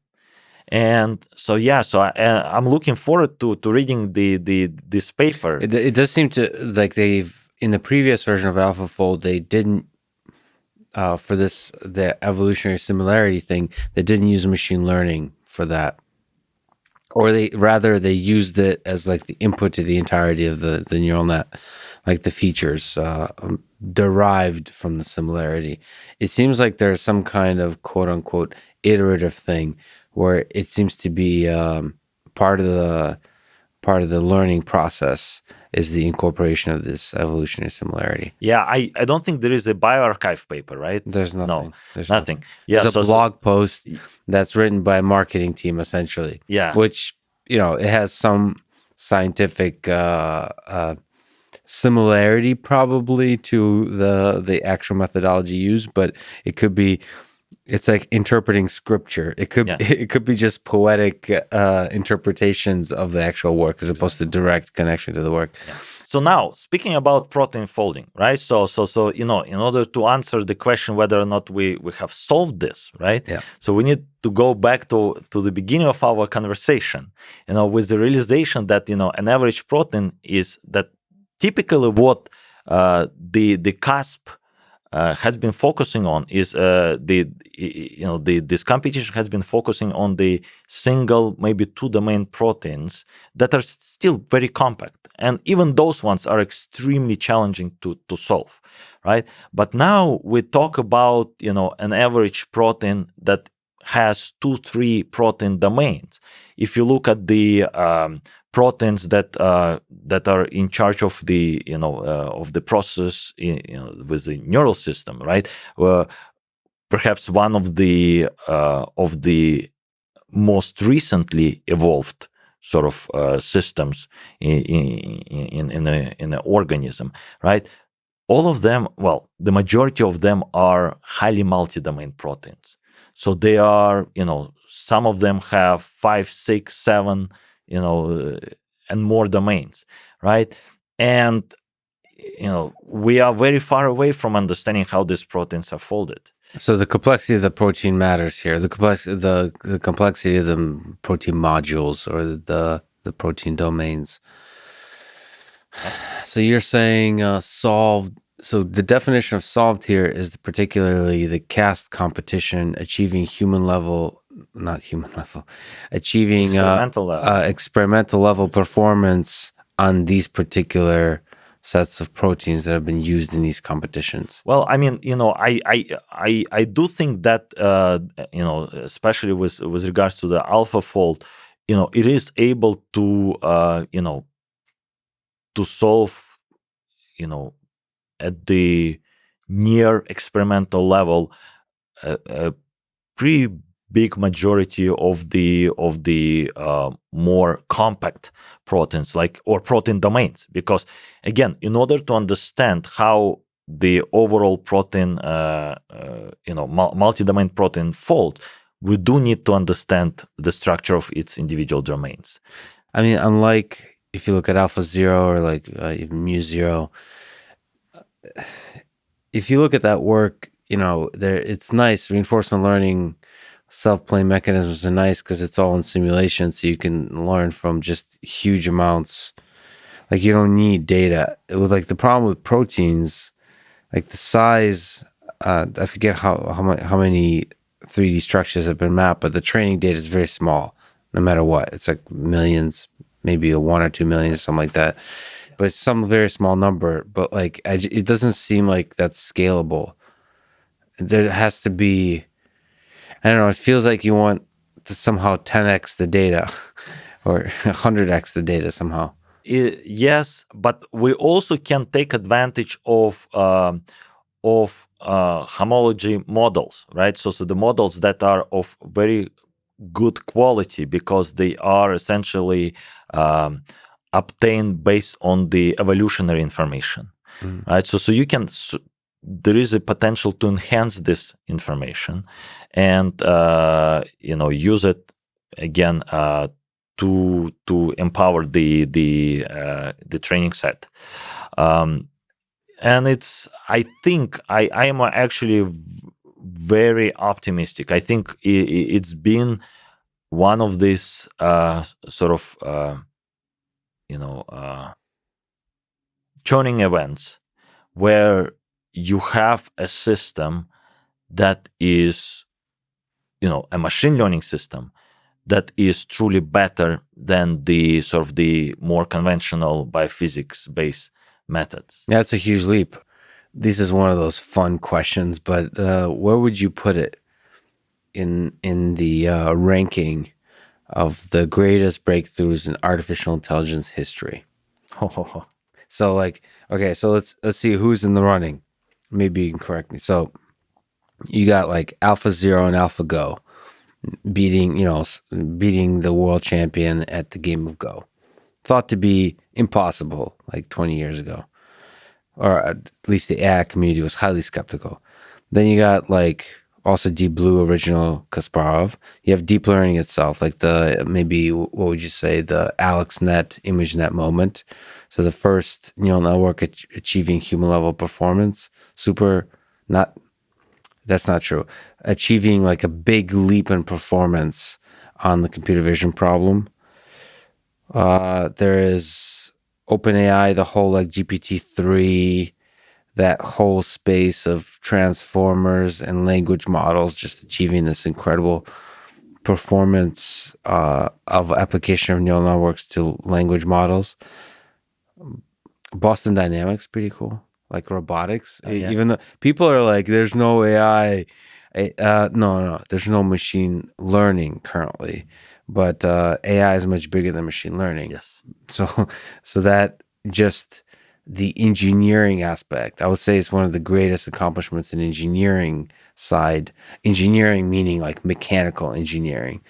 And so I'm looking forward to reading this paper. It does seem to, like, they've, in the previous version of AlphaFold, they didn't. For the evolutionary similarity thing, they didn't use machine learning for that, or they used it as like the input to the entirety of the neural net, like the features derived from the similarity. It seems like there's some kind of quote unquote iterative thing where it seems to be part of the learning process is the incorporation of this evolutionary similarity. Yeah, I don't think there is a bioarchive paper, right? There's nothing. No, there's nothing. Yeah, there's a blog post that's written by a marketing team, essentially. Yeah. Which, it has some scientific similarity probably to the actual methodology used, but it could be, it's like interpreting scripture. It could be just poetic interpretations of the actual work as opposed to direct connection to the work. Yeah. So now, speaking about protein folding, right? So in order to answer the question whether or not we have solved this, right? Yeah. So we need to go back to the beginning of our conversation, with the realization that an average protein is that typically what the CASP has been focusing on is this computation has been focusing on the single, maybe two domain proteins that are still very compact, and even those ones are extremely challenging to solve, right? But now we talk about an average protein that has 2-3 protein domains. If you look at the proteins that are in charge of the of the process with the neural system, right? Perhaps one of the most recently evolved sort of systems in an organism, right? All of them, well, the majority of them are highly multi-domain proteins. So they are, some of them have 5, 6, 7, and more domains, right? And, we are very far away from understanding how these proteins are folded. So the complexity of the protein matters here. The complexity of the protein modules or the protein domains. Yes. So you're saying solved. So the definition of solved here is particularly the cast competition, achieving human level, not human level, achieving experimental level performance on these particular sets of proteins that have been used in these competitions. Well, I mean, I do think that especially with regards to the AlphaFold, it is able to to solve, at the near experimental level, a pretty big majority of the more compact proteins, or protein domains. Because again, in order to understand how the overall protein, multi-domain protein fold, we do need to understand the structure of its individual domains. I mean, unlike if you look at AlphaZero or like even Mu0, if you look at that work, it's nice. Reinforcement learning, self-play mechanisms are nice because it's all in simulation, so you can learn from just huge amounts. Like you don't need data. Like the problem with proteins, like the size, I forget how many 3D structures have been mapped, but the training data is very small, no matter what. It's like millions, maybe a 1 or 2 million, something like that. But it's some very small number. But like, it doesn't seem like that's scalable. There has to be, I don't know, it feels like you want to somehow 10x the data or 100x the data somehow. Yes, but we also can take advantage of homology models, right? So the models that are of very good quality because they are essentially obtained based on the evolutionary information, right? So you can. There is a potential to enhance this information, and use it again to empower the training set. And I think I am actually very optimistic. I think it's been one of these churning events where you have a system that is, a machine learning system that is truly better than the more conventional biophysics based methods. That's a huge leap. This is one of those fun questions, but where would you put it in the ranking of the greatest breakthroughs in artificial intelligence history? So okay, so let's see who's in the running. Maybe you can correct me. So you got like AlphaZero and AlphaGo beating the world champion at the game of Go. Thought to be impossible like 20 years ago. Or at least the AI community was highly skeptical. Then you got like also Deep Blue original Kasparov. You have deep learning itself, like what would you say, the AlexNet, ImageNet moment. So the first neural network achieving human level performance, that's not true. Achieving like a big leap in performance on the computer vision problem. There is OpenAI, the whole like GPT-3, that whole space of transformers and language models just achieving this incredible performance of application of neural networks to language models. Boston Dynamics, pretty cool. Like robotics, even though people are like, "There's no AI." No, there's no machine learning currently, but AI is much bigger than machine learning. Yes. So that just the engineering aspect, I would say, is one of the greatest accomplishments in engineering side. Engineering meaning like mechanical engineering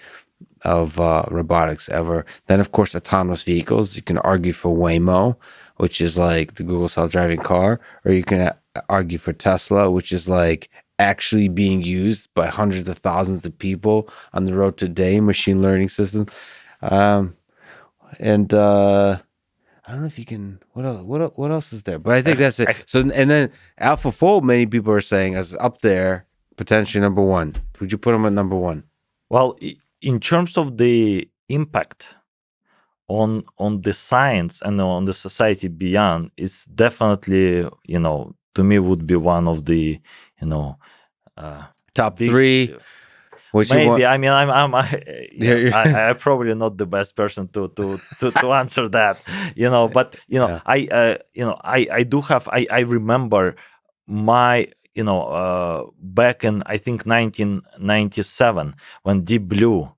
of robotics ever. Then, of course, autonomous vehicles. You can argue for Waymo, which is like the Google self-driving car, or you can argue for Tesla, which is like actually being used by hundreds of thousands of people on the road today, machine learning system. And I don't know if you can, what else is there? But I think that's it. So, and then AlphaFold, many people are saying is up there, potentially number one. Would you put them at number one? Well, in terms of the impact on the science and on the society beyond, it's definitely, to me would be one of the, Top big, three. What you maybe. want? I mean, I'm probably not the best person to answer that, but Yeah. I do have, I remember my, back in, I think, 1997, when Deep Blue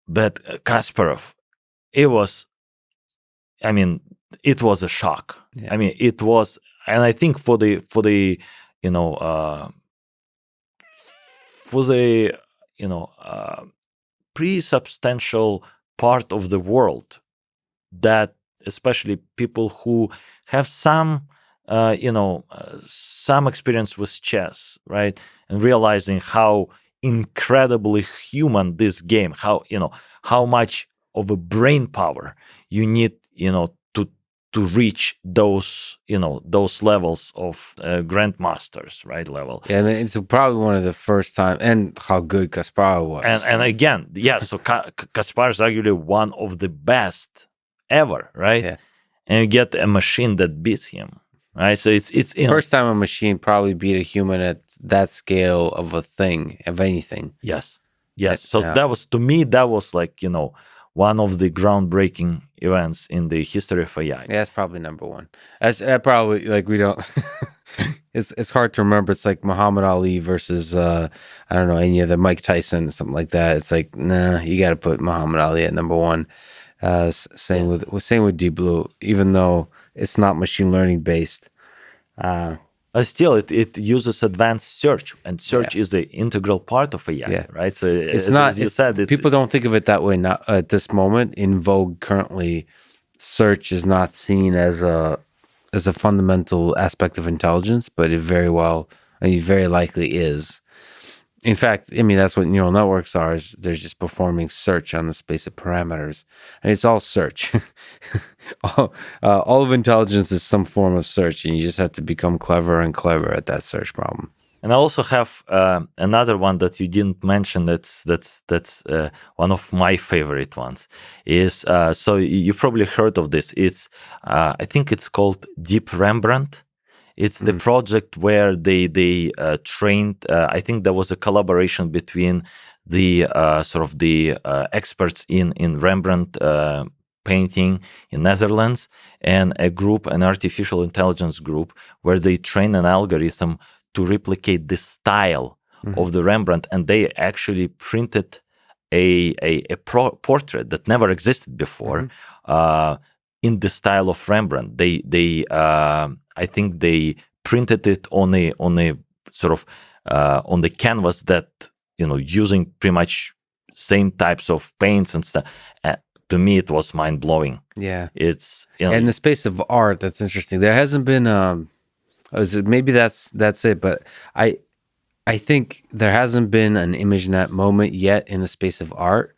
bet Kasparov. It was, I mean, it was a shock. Yeah. I mean, it was, and I think for the you know for the you know pretty substantial part of the world, that especially people who have some experience with chess, right, and realizing how incredibly human this game, how much of a brain power you need, to reach those levels of grandmasters, right, level. Yeah, and it's probably one of the first time, and how good Kasparov was. And again, yeah, so Kaspar is arguably one of the best ever, right? Yeah. And you get a machine that beats him, right? So it's First time a machine probably beat a human at that scale of a thing, of anything. Yes. So Yeah. that was, to me, that was like, one of the groundbreaking events in the history of AI. Yeah, that's probably number one. That's probably, like, we don't. It's hard to remember. It's like Muhammad Ali versus I don't know, any other, Mike Tyson, something like that. It's like, nah, you got to put Muhammad Ali at number one. Same with Deep Blue, even though it's not machine learning based. Still, it uses advanced search, and search is the integral part of AI, right? So it's not. As you said, people don't think of it that way now. At this moment in vogue, currently, search is not seen as a fundamental aspect of intelligence, but it very likely is. In fact, I mean, that's what neural networks are. Is they're just performing search on the space of parameters, and it's all search. all of intelligence is some form of search, and you just have to become clever and clever at that search problem. And I also have another one that you didn't mention. That's one of my favorite ones. Is so you probably heard of this. It's I think it's called Deep Rembrandt. It's the project where they trained. I think there was a collaboration between the sort of the experts in Rembrandt painting in Netherlands and an artificial intelligence group, where they train an algorithm to replicate the style of the Rembrandt, and they actually printed a portrait that never existed before in the style of Rembrandt. They I think they printed it on a sort of on the canvas that, using pretty much same types of paints and stuff. To me, it was mind blowing. Yeah, it's in the space of art. That's interesting. There hasn't been maybe that's it, but I think there hasn't been an ImageNet moment yet in the space of art.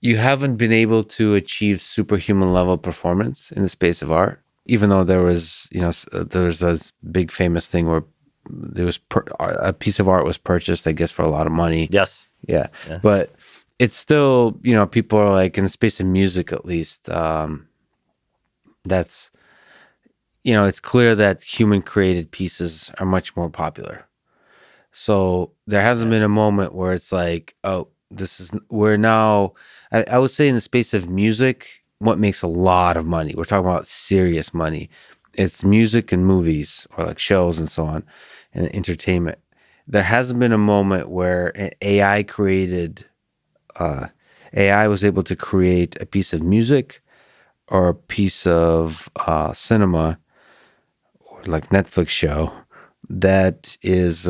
You haven't been able to achieve superhuman level performance in the space of art, even though there was, there's this big famous thing where there was a piece of art was purchased, I guess, for a lot of money. Yes. Yeah. But it's still, people are like, in the space of music, at least, that's, it's clear that human created pieces are much more popular. So there hasn't been a moment where it's like, oh, we're now, I would say in the space of music, what makes a lot of money, we're talking about serious money, it's music and movies, or like shows and so on, and entertainment. There hasn't been a moment where AI was able to create a piece of music or a piece of cinema, or like Netflix show, that is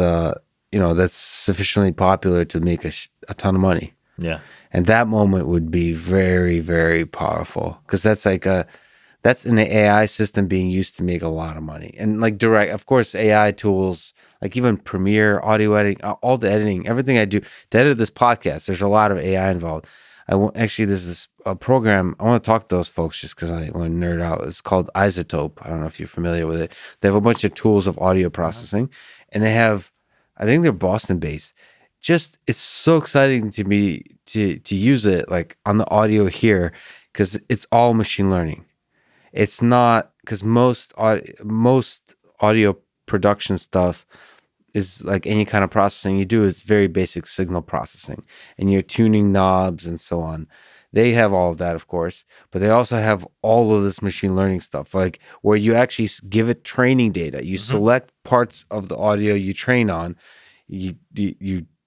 that's sufficiently popular to make a ton of money. Yeah. And that moment would be very, very powerful, because that's an AI system being used to make a lot of money. And like direct, of course, AI tools, like even Premiere, audio editing, all the editing, everything I do to edit this podcast, there's a lot of AI involved. Actually, there's this program, I want to talk to those folks just because I want to nerd out. It's called Isotope. I don't know if you're familiar with it. They have a bunch of tools of audio processing, and they have, I think they're Boston based. Just, it's so exciting to me to use it like on the audio here, because it's all machine learning. It's not, because most audio production stuff is like any kind of processing you do is very basic signal processing, and you're tuning knobs and so on. They have all of that, of course, but they also have all of this machine learning stuff, like where you actually give it training data. You select parts of the audio you train on, you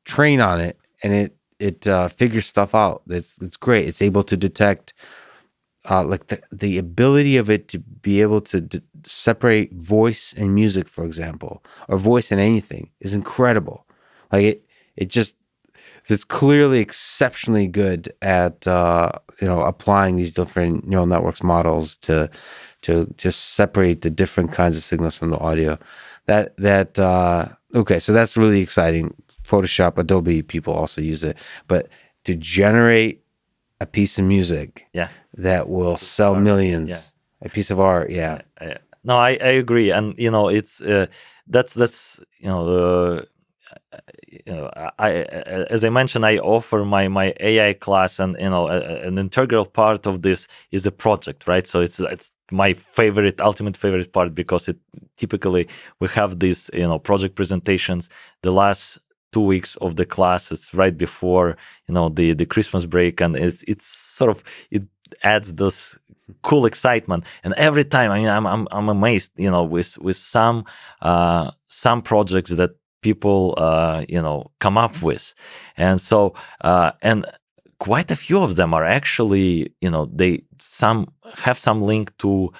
train on it, and it figures stuff out. It's great. It's able to detect like the ability of it to be able to separate voice and music, for example, or voice and anything, is incredible. Like it's clearly exceptionally good at applying these different neural networks models to separate the different kinds of signals from the audio. Okay, so that's really exciting. Photoshop, Adobe people also use it, but to generate a piece of music that will sell millions, a piece of art, no, I agree, and it's that's I, as I mentioned, I offer my AI class, and an integral part of this is the project, right? So it's my ultimate favorite part, because it typically we have these project presentations the last 2 weeks of the class. It's right before the Christmas break, and it's sort of, it adds this cool excitement. And every time, I mean, I'm amazed, with some projects that people come up with, and so and quite a few of them are actually they have some link to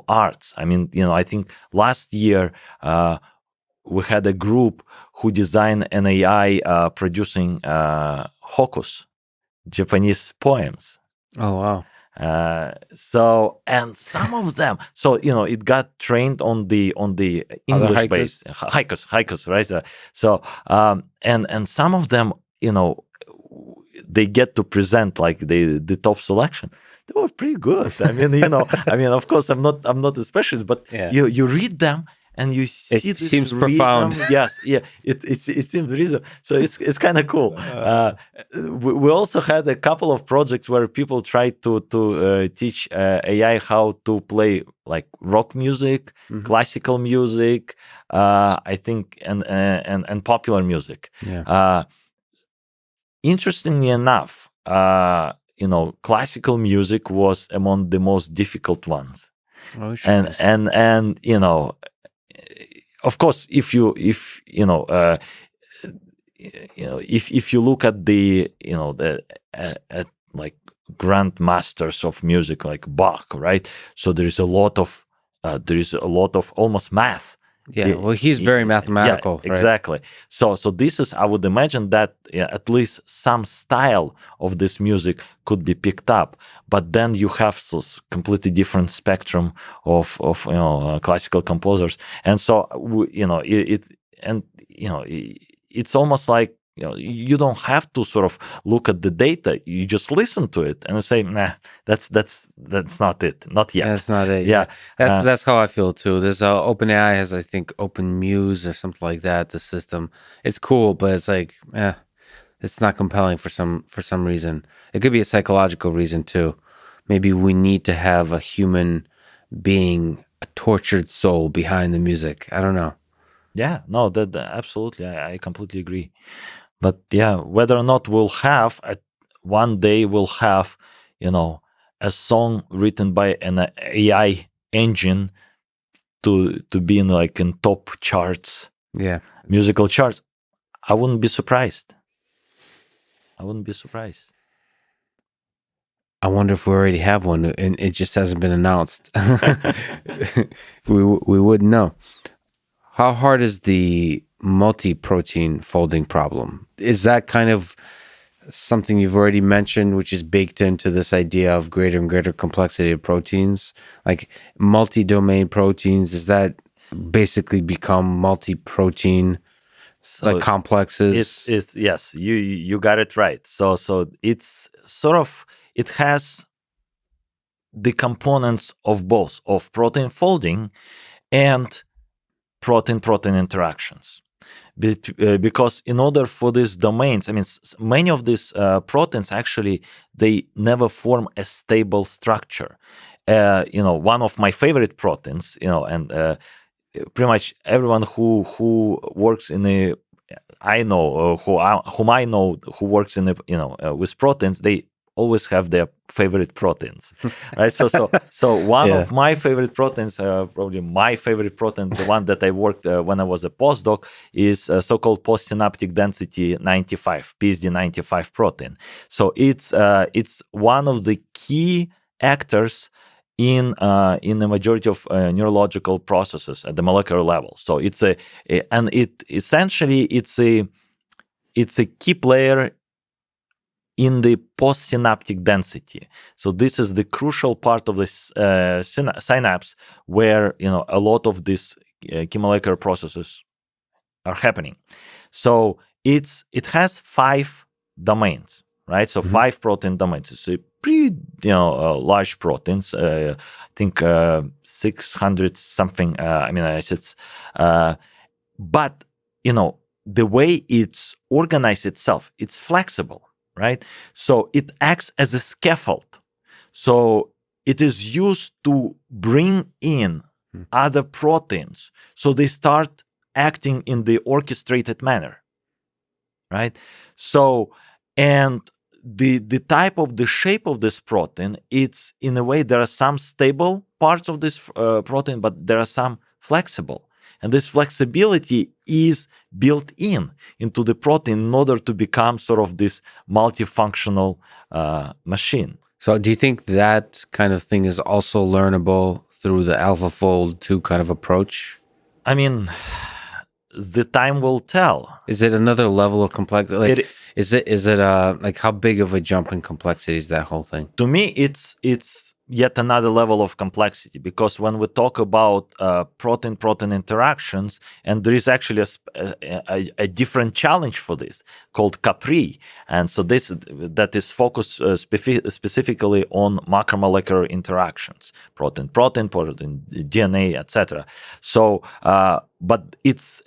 arts. I mean, I think last year we had a group who designed an AI producing hokkus, Japanese poems. Oh wow. So, and some of them, so it got trained on the English based haikus, right? So and some of them, they get to present like the top selection. They were pretty good. I mean, of course, I'm not a specialist, but you read them and you see it seems profound. Yes, it seems reasonable. So it's kind of cool. We also had a couple of projects where people tried to teach AI how to play like rock music, classical music, I think, and popular music. Interestingly enough, classical music was among the most difficult ones. Oh, sure. And of course, if you look at the at like grandmasters of music like Bach, right? So there is a lot of almost math. Well, he's very mathematical. Yeah, exactly. Right? So this is, I would imagine that at least some style of this music could be picked up, but then you have this completely different spectrum of classical composers, and so it's almost like you don't have to sort of look at the data. You just listen to it and say, nah, that's not it, not yet. That's not it. Yeah, that's how I feel too. There's OpenAI has, I think, Open Muse or something like that. The system, it's cool, but it's like, it's not compelling for some reason. It could be a psychological reason too. Maybe we need to have a human being, a tortured soul behind the music. I don't know. Yeah, no, that absolutely, I completely agree. But yeah, whether or not one day we'll have, a song written by an AI engine to be in top charts, musical charts, I wouldn't be surprised. I wonder if we already have one and it just hasn't been announced. we wouldn't know. How hard is the multi-protein folding problem? Is that kind of something you've already mentioned, which is baked into this idea of greater and greater complexity of proteins, like multi-domain proteins? Does that basically become multi-protein like complexes? It's yes, you got it right. So it's sort of, it has the components of both of protein folding and protein interactions. because in order for these domains, I mean, many of these proteins actually they never form a stable structure. One of my favorite proteins, and pretty much everyone who works in the I know whom I know who works in the with proteins, they always have their favorite proteins, right? So one Yeah. of my favorite proteins, probably my favorite protein, the one that I worked when I was a postdoc, is so-called postsynaptic density 95 PSD 95 protein. So it's one of the key actors in the majority of neurological processes at the molecular level. So it's and it essentially it's a key player in the postsynaptic density. So this is the crucial part of this synapse where a lot of these key molecular processes are happening. So it has 5 domains, right? So 5 protein domains. It's a pretty large proteins. I think 600 something amino acids. But the way it's organized itself, it's flexible, right? So it acts as a scaffold. So it is used to bring in other proteins. So they start acting in the orchestrated manner, right? So, and the type of the shape of this protein, it's in a way there are some stable parts of this protein, but there are some flexible. And this flexibility is built into the protein in order to become sort of this multifunctional machine. So do you think that kind of thing is also learnable through the AlphaFold 2 kind of approach? I mean, the time will tell. Is it another level of complexity? Like, is it like how big of a jump in complexity is that whole thing? To me, it's yet another level of complexity, because when we talk about protein-protein interactions, and there is actually a different challenge for this called Capri, and so that is focused specifically on macromolecular interactions, protein-protein, protein DNA, etc. So, but it's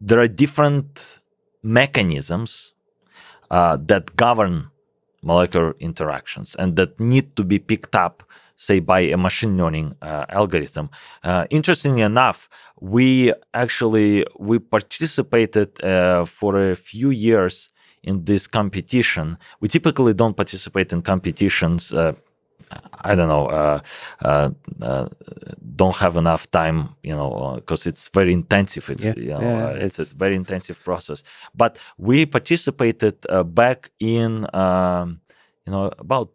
there are different mechanisms that govern molecular interactions and that need to be picked up, say, by a machine learning algorithm. Interestingly enough, we participated for a few years in this competition. We typically don't participate in competitions. I don't know, don't have enough time, because it's very intensive. It's it's a very intensive process. But we participated back in about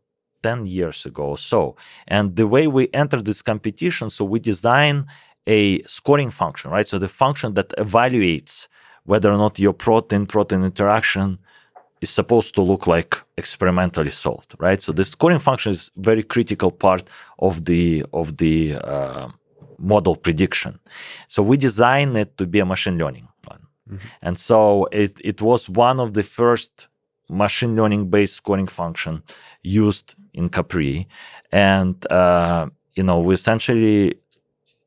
10 years ago or so. And the way we entered this competition, so we design a scoring function, right? So the function that evaluates whether or not your protein-protein interaction is supposed to look like experimentally solved, right? So the scoring function is very critical part of the model prediction. So we designed it to be a machine learning one, and so it was one of the first machine learning based scoring function used in Capri, and we essentially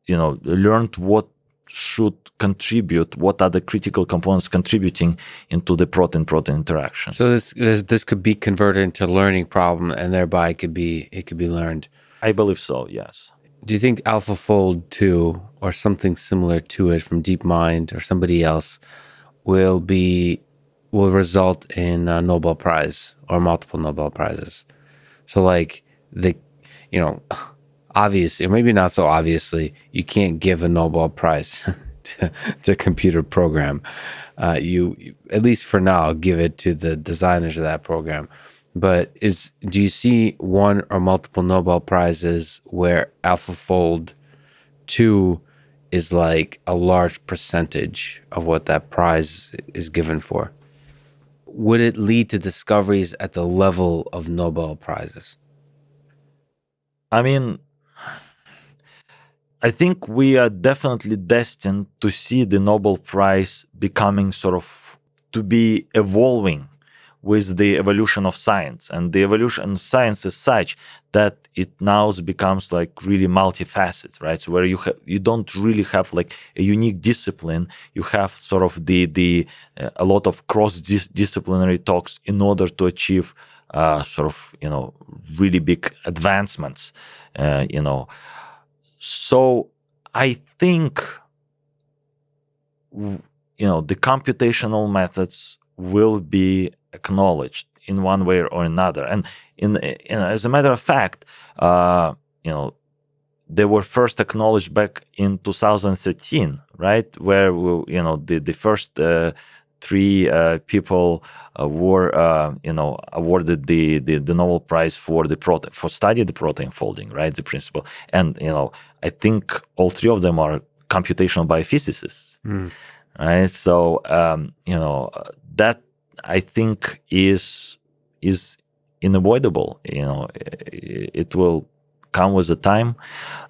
learned what should contribute, what are the critical components contributing into the protein-protein interaction. So this could be converted into a learning problem, and thereby it could be learned. I believe so, yes. Do you think AlphaFold 2 or something similar to it from DeepMind or somebody else will result in a Nobel Prize or multiple Nobel Prizes? So like obviously, or maybe not so obviously, you can't give a Nobel Prize to computer program. You, at least for now, give it to the designers of that program. But do you see one or multiple Nobel Prizes where AlphaFold 2 is like a large percentage of what that prize is given for? Would it lead to discoveries at the level of Nobel Prizes? I mean, I think we are definitely destined to see the Nobel Prize becoming sort of to be evolving with the evolution of science. And the evolution of science is such that it now becomes like really multifaceted, right? So where you don't really have like a unique discipline, you have sort of a lot of cross-disciplinary talks in order to achieve sort of, really big advancements, So I think, the computational methods will be acknowledged in one way or another. And as a matter of fact, they were first acknowledged back in 2013, right? Where, the first three people were, awarded the Nobel Prize for study the protein folding, right? The principle. And, I think all three of them are computational biophysicists, right? So, that I think is unavoidable. It will come with the time.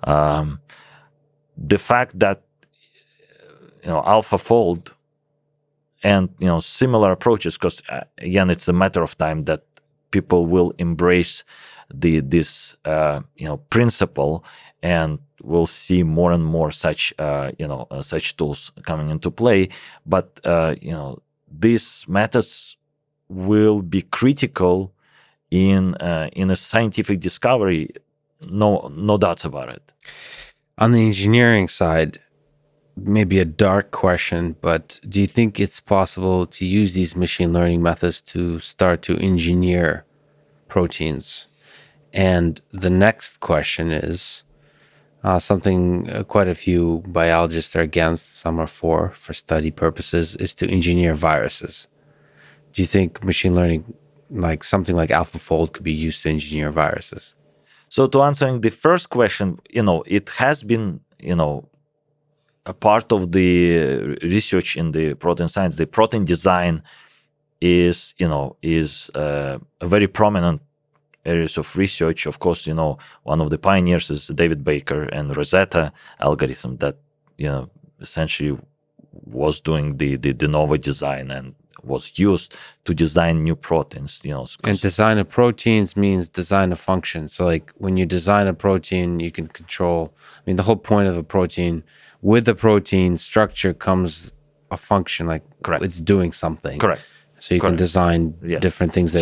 The fact that, AlphaFold and similar approaches, because again, it's a matter of time that people will embrace this principle, and we'll see more and more such such tools coming into play. But these methods will be critical in a scientific discovery. No doubts about it. On the engineering side, maybe a dark question, but do you think it's possible to use these machine learning methods to start to engineer proteins? And the next question is something quite a few biologists are against, some are for study purposes, is to engineer viruses. Do you think machine learning, like something like AlphaFold, could be used to engineer viruses? So to answering the first question, it has been, a part of the research in the protein science. The protein design is a very prominent areas of research. Of course, one of the pioneers is David Baker and Rosetta algorithm that, essentially was doing the de novo design and was used to design new proteins. And design of proteins means design of function. So like when you design a protein, you can control, the whole point of a protein, with the protein structure comes a function, like Correct. It's doing something. Correct. So you can design different things that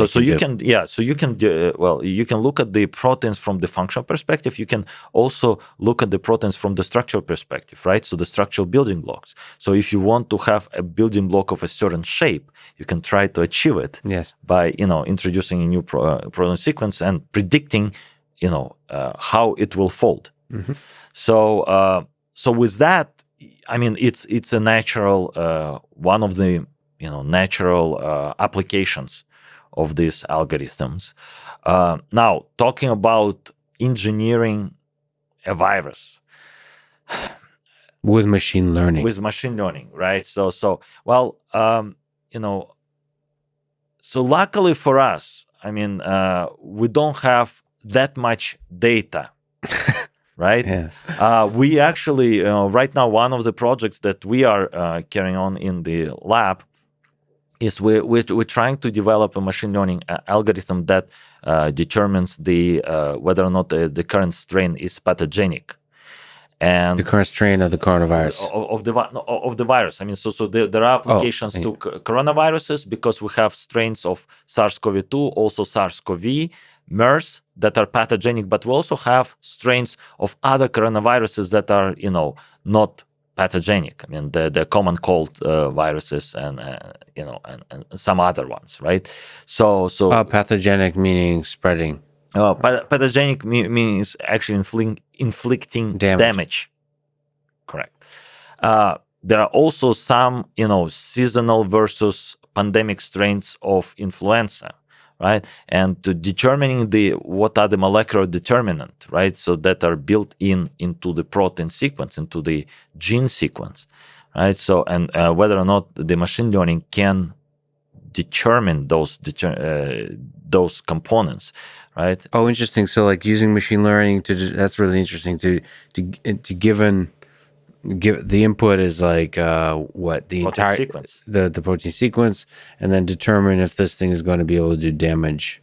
you can look at the proteins from the functional perspective. You can also look at the proteins from the structural perspective, right? So the structural building blocks. So if you want to have a building block of a certain shape, you can try to achieve it by introducing a new protein sequence and predicting how it will fold. Mm-hmm. So with that, it's a natural one of the natural applications of these algorithms. Now, talking about engineering a virus with machine learning. Right? So luckily for us, we don't have that much data. Right? Yeah. We actually, right now, one of the projects that we are carrying on in the lab is we're trying to develop a machine learning algorithm that determines whether or not the current strain is pathogenic. And the current strain of the coronavirus. Of the virus. So there are applications to coronaviruses because we have strains of SARS-CoV-2, also SARS-CoV, MERS that are pathogenic, but we also have strains of other coronaviruses that are, not pathogenic. The common cold viruses and some other ones, right? So pathogenic meaning spreading. Pathogenic means actually inflicting damage. Correct. There are also some, seasonal versus pandemic strains of influenza, right? And to determining what are the molecular determinant, right? So that are built into the protein sequence, into the gene sequence, right? So and whether or not the machine learning can determine those components, right? Oh, interesting. So like using machine learning that's really interesting to given give the input is like what the protein entire sequence. the protein sequence, and then determine if this thing is going to be able to do damage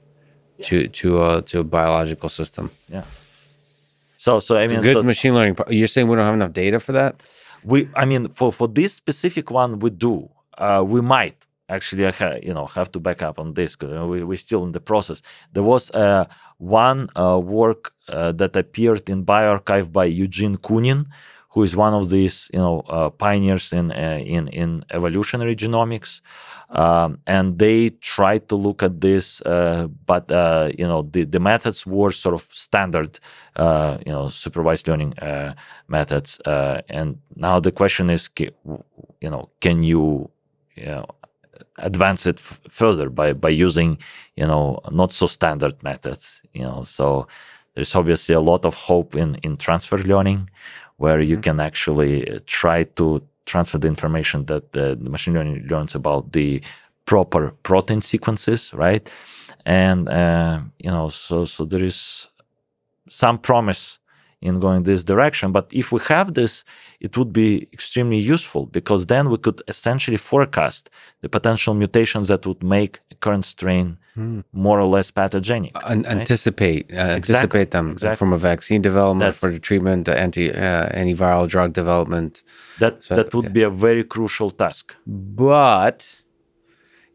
to a biological system. Yeah. So I It's a mean, good machine learning. You're saying we don't have enough data for that? I mean, for this specific one, we do. We might actually, have to back up on this because we're still in the process. There was one work that appeared in bioRxiv by Eugene Koonin, who is one of these, pioneers in evolutionary genomics. And they tried to look at this, but the methods were sort of standard, supervised learning methods. And now the question is, can you, advance it further by using, not so standard methods. So there's obviously a lot of hope in transfer learning, where you can actually try to transfer the information that the machine learning learns about the proper protein sequences, right? And so there is some promise in going this direction. But if we have this, it would be extremely useful, because then we could essentially forecast the potential mutations that would make a current strain more or less pathogenic. Right? Anticipate them Exactly. from a vaccine development for the treatment, antiviral drug development. That would be a very crucial task. But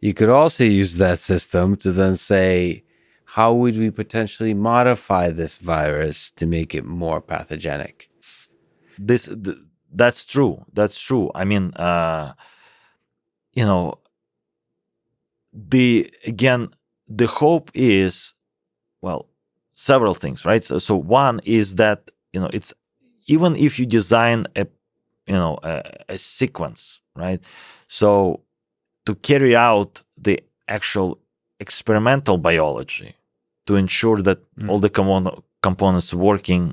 you could also use that system to then say, how would we potentially modify this virus to make it more pathogenic? That's true. That's true. I mean, the hope is, well, several things, right? So one is that, it's, even if you design a sequence, right? So to carry out the actual experimental biology, to ensure that all the components working,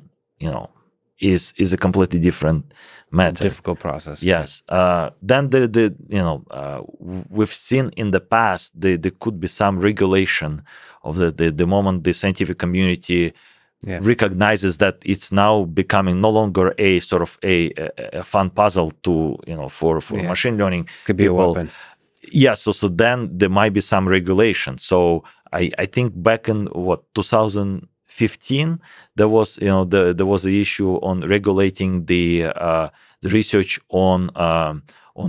is a completely different matter. Difficult process. Yes. Then we've seen in the past there could be some regulation of the moment the scientific community recognizes that it's now becoming no longer a sort of a fun puzzle to for machine learning. Could be a weapon. Yeah. So then there might be some regulation. So I think back in 2015 there was there was an issue on regulating the research on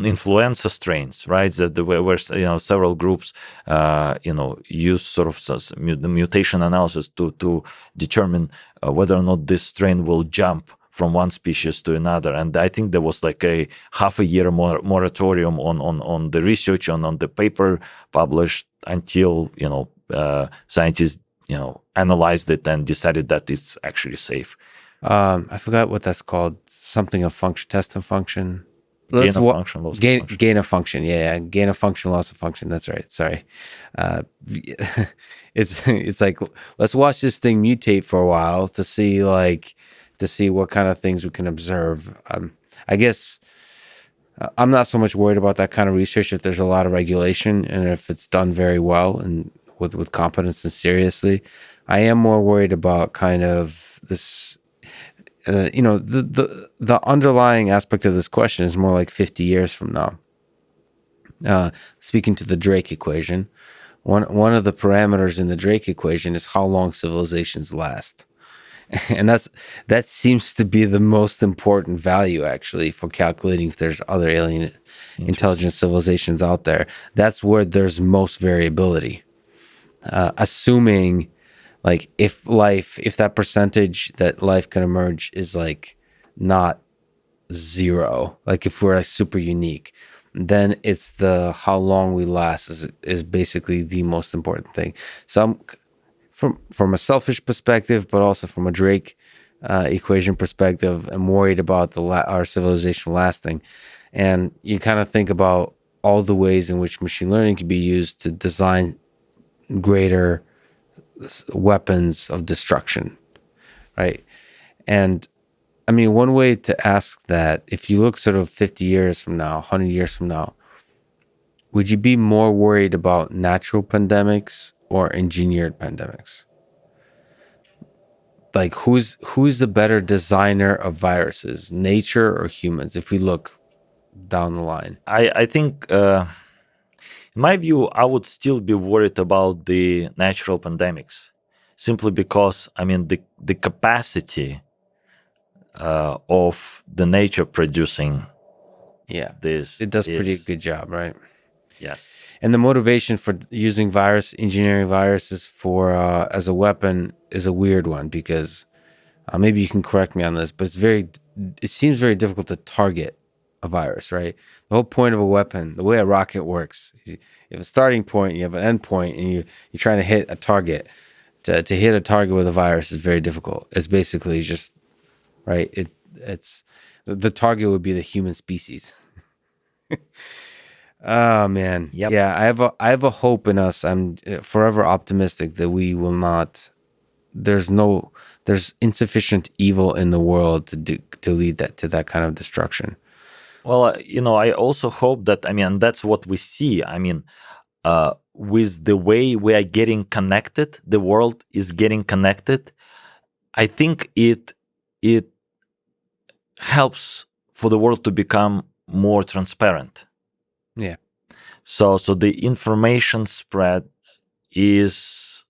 influenza strains, right? That there were several groups use sort of the mutation analysis to determine whether or not this strain will jump from one species to another. And I think there was like a half a year moratorium on the research on the paper published until scientists analyzed it and decided that it's actually safe. I forgot what that's called. Something of function, test of function. Gain of function, loss of function. Gain of function, yeah. Gain of function, loss of function. That's right. Sorry. It's like, let's watch this thing mutate for a while to see what kind of things we can observe. I guess I'm not so much worried about that kind of research if there's a lot of regulation and if it's done very well and with competence and seriously. I am more worried about kind of this. The underlying aspect of this question is more like 50 years from now. Speaking to the Drake equation, one of the parameters in the Drake equation is how long civilizations last. And that seems to be the most important value, actually, for calculating if there's other alien intelligent civilizations out there. That's where there's most variability. Assuming, like, if that percentage that life can emerge is like not zero, like if we're like super unique, then it's the how long we last is basically the most important thing. So from a selfish perspective, but also from a Drake equation perspective, I'm worried about our civilization lasting. And you kind of think about all the ways in which machine learning can be used to design greater weapons of destruction, right? And I mean, one way to ask that, if you look sort of 50 years from now, 100 years from now, would you be more worried about natural pandemics or engineered pandemics? like who's the better designer of viruses, nature or humans? If we look down the line. I think, in my view, I would still be worried about the natural pandemics, simply because, I mean, the capacity of the nature producing Yeah, this it does pretty is, good job, right? yes. And the motivation for using engineering viruses for as a weapon is a weird one because maybe you can correct me on this, but it seems very difficult to target a virus, right? The whole point of a weapon, the way a rocket works, you have a starting point, you have an end point, and you're trying to hit a target. To hit a target with a virus is very difficult. It's basically just right. It's the target would be the human species. Oh man, Yep. yeah. I have a hope in us. I'm forever optimistic that we will not. There's insufficient evil in the world to lead that to that kind of destruction. Well, I also hope that, I mean, that's what we see. I mean, with the way we are getting connected, the world is getting connected. I think it helps for the world to become more transparent. Yeah. So the information spread is,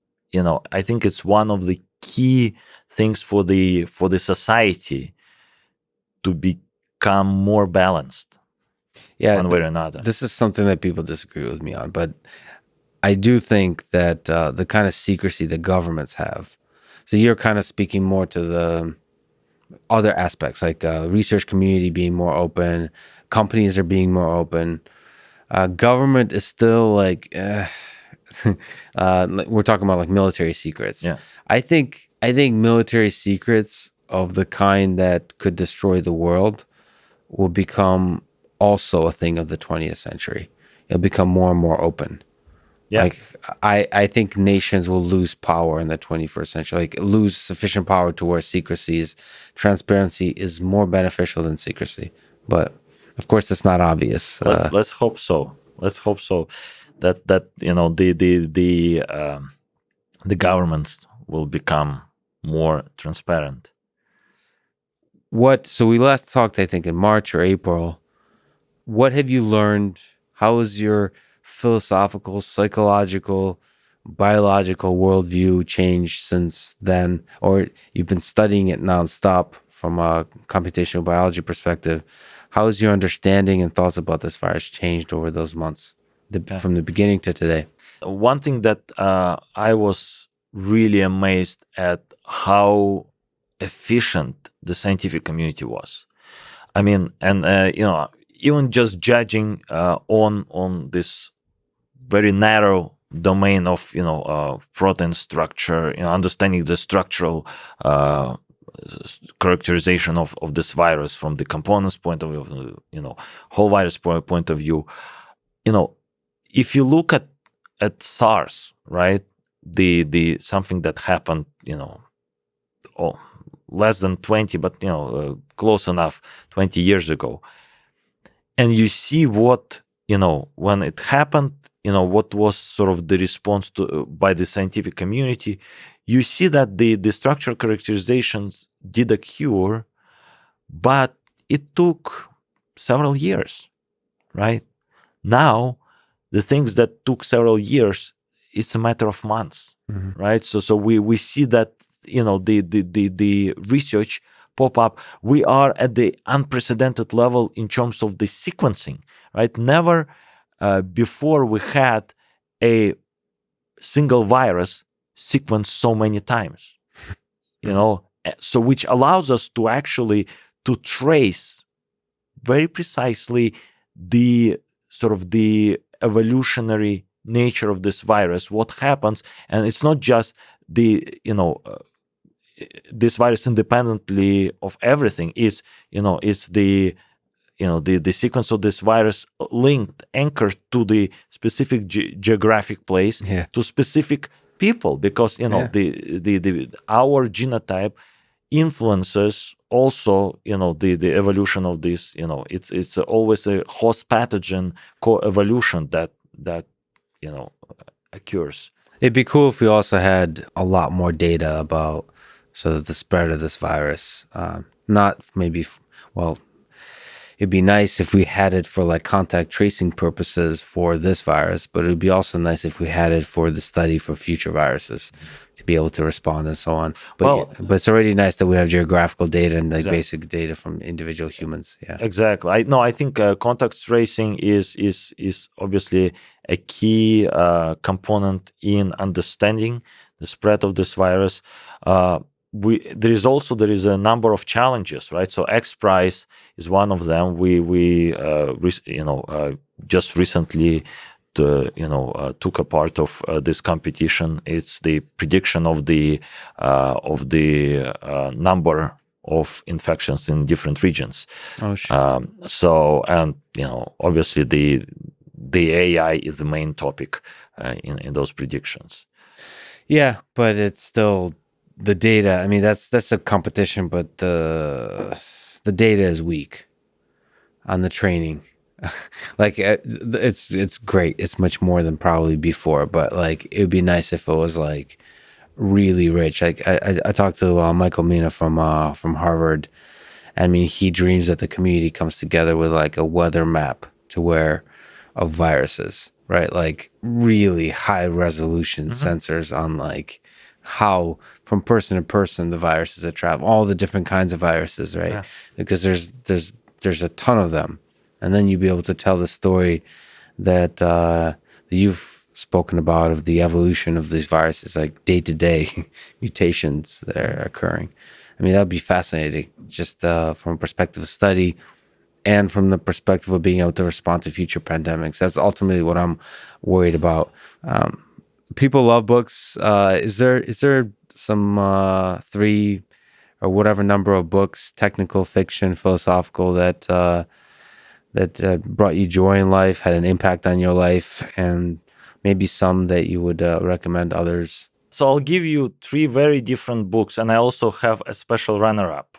I think it's one of the key things for the society to become more balanced, Yeah, one way or another. this is something that people disagree with me on, but I do think that the kind of secrecy that governments have. So you're kind of speaking more to the other aspects, like research community being more open, companies are being more open. Government is still like, we're talking about like military secrets. Yeah. I think military secrets of the kind that could destroy the world will become also a thing of the 20th century. It'll become more and more open. Yeah. Like I think nations will lose power in the 21st century, like lose sufficient power to where transparency is more beneficial than secrecy. But of course, it's not obvious. Let's hope so. Let's hope so. That the governments will become more transparent. So we last talked, I think, in March or April. What have you learned? How has your philosophical, psychological, biological worldview changed since then? Or you've been studying it nonstop from a computational biology perspective. How has your understanding and thoughts about this virus changed over those months, from the beginning to today? One thing that I was really amazed at how efficient the scientific community was. I mean, and even just judging on this very narrow domain of protein structure, understanding the structural characterization of this virus from the components point of view, of the whole virus point of view. If you look at SARS, right, the something that happened, less than 20, but close enough 20 years ago, and you see what when it happened, what was sort of the response to by the scientific community. You see that the structural characterizations did occur, but it took several years, right? Now, the things that took several years, it's a matter of months, right? So we see that the research pop up. We are at the unprecedented level in terms of the sequencing, right? Never before we had a single virus sequenced so many times, so which allows us to actually to trace very precisely the sort of the evolutionary nature of this virus, what happens. And it's not just this virus independently of everything. It's the sequence of this virus linked, anchored to the specific geographic place, to specific people, because the our genotype influences also the evolution of this. It's always a host pathogen co-evolution that occurs. It'd be cool if we also had a lot more data about so that the spread of this virus, not maybe, well, it'd be nice if we had it for like contact tracing purposes for this virus, but it would be also nice if we had it for the study for future viruses to be able to respond and so on. But it's already nice that we have geographical data and like basic data from individual humans. Yeah, exactly. I think contact tracing is obviously a key component in understanding the spread of this virus. There is a number of challenges, right? So X Prize is one of them. We just recently took a part of this competition. It's the prediction of the number of infections in different regions. Oh, sure. Obviously the AI is the main topic in those predictions. Yeah, but it's still the data. I mean, that's a competition, but the data is weak on the training. Like it's great. It's much more than probably before, but like it would be nice if it was like really rich. Like I talked to Michael Mina from Harvard. I mean, he dreams that the community comes together with like a weather map of viruses, right? Like really high resolution sensors on like how from person to person the viruses that travel, all the different kinds of viruses, right? Yeah. Because there's a ton of them. And then you'd be able to tell the story that you've spoken about of the evolution of these viruses, like day-to-day mutations that are occurring. I mean, that would be fascinating, just from a perspective of study and from the perspective of being able to respond to future pandemics. That's ultimately what I'm worried about. People love books. Is there some 3 or whatever number of books, technical, fiction, philosophical, that brought you joy in life, had an impact on your life, and maybe some that you would recommend others? So I'll give you 3 very different books, and I also have a special runner-up.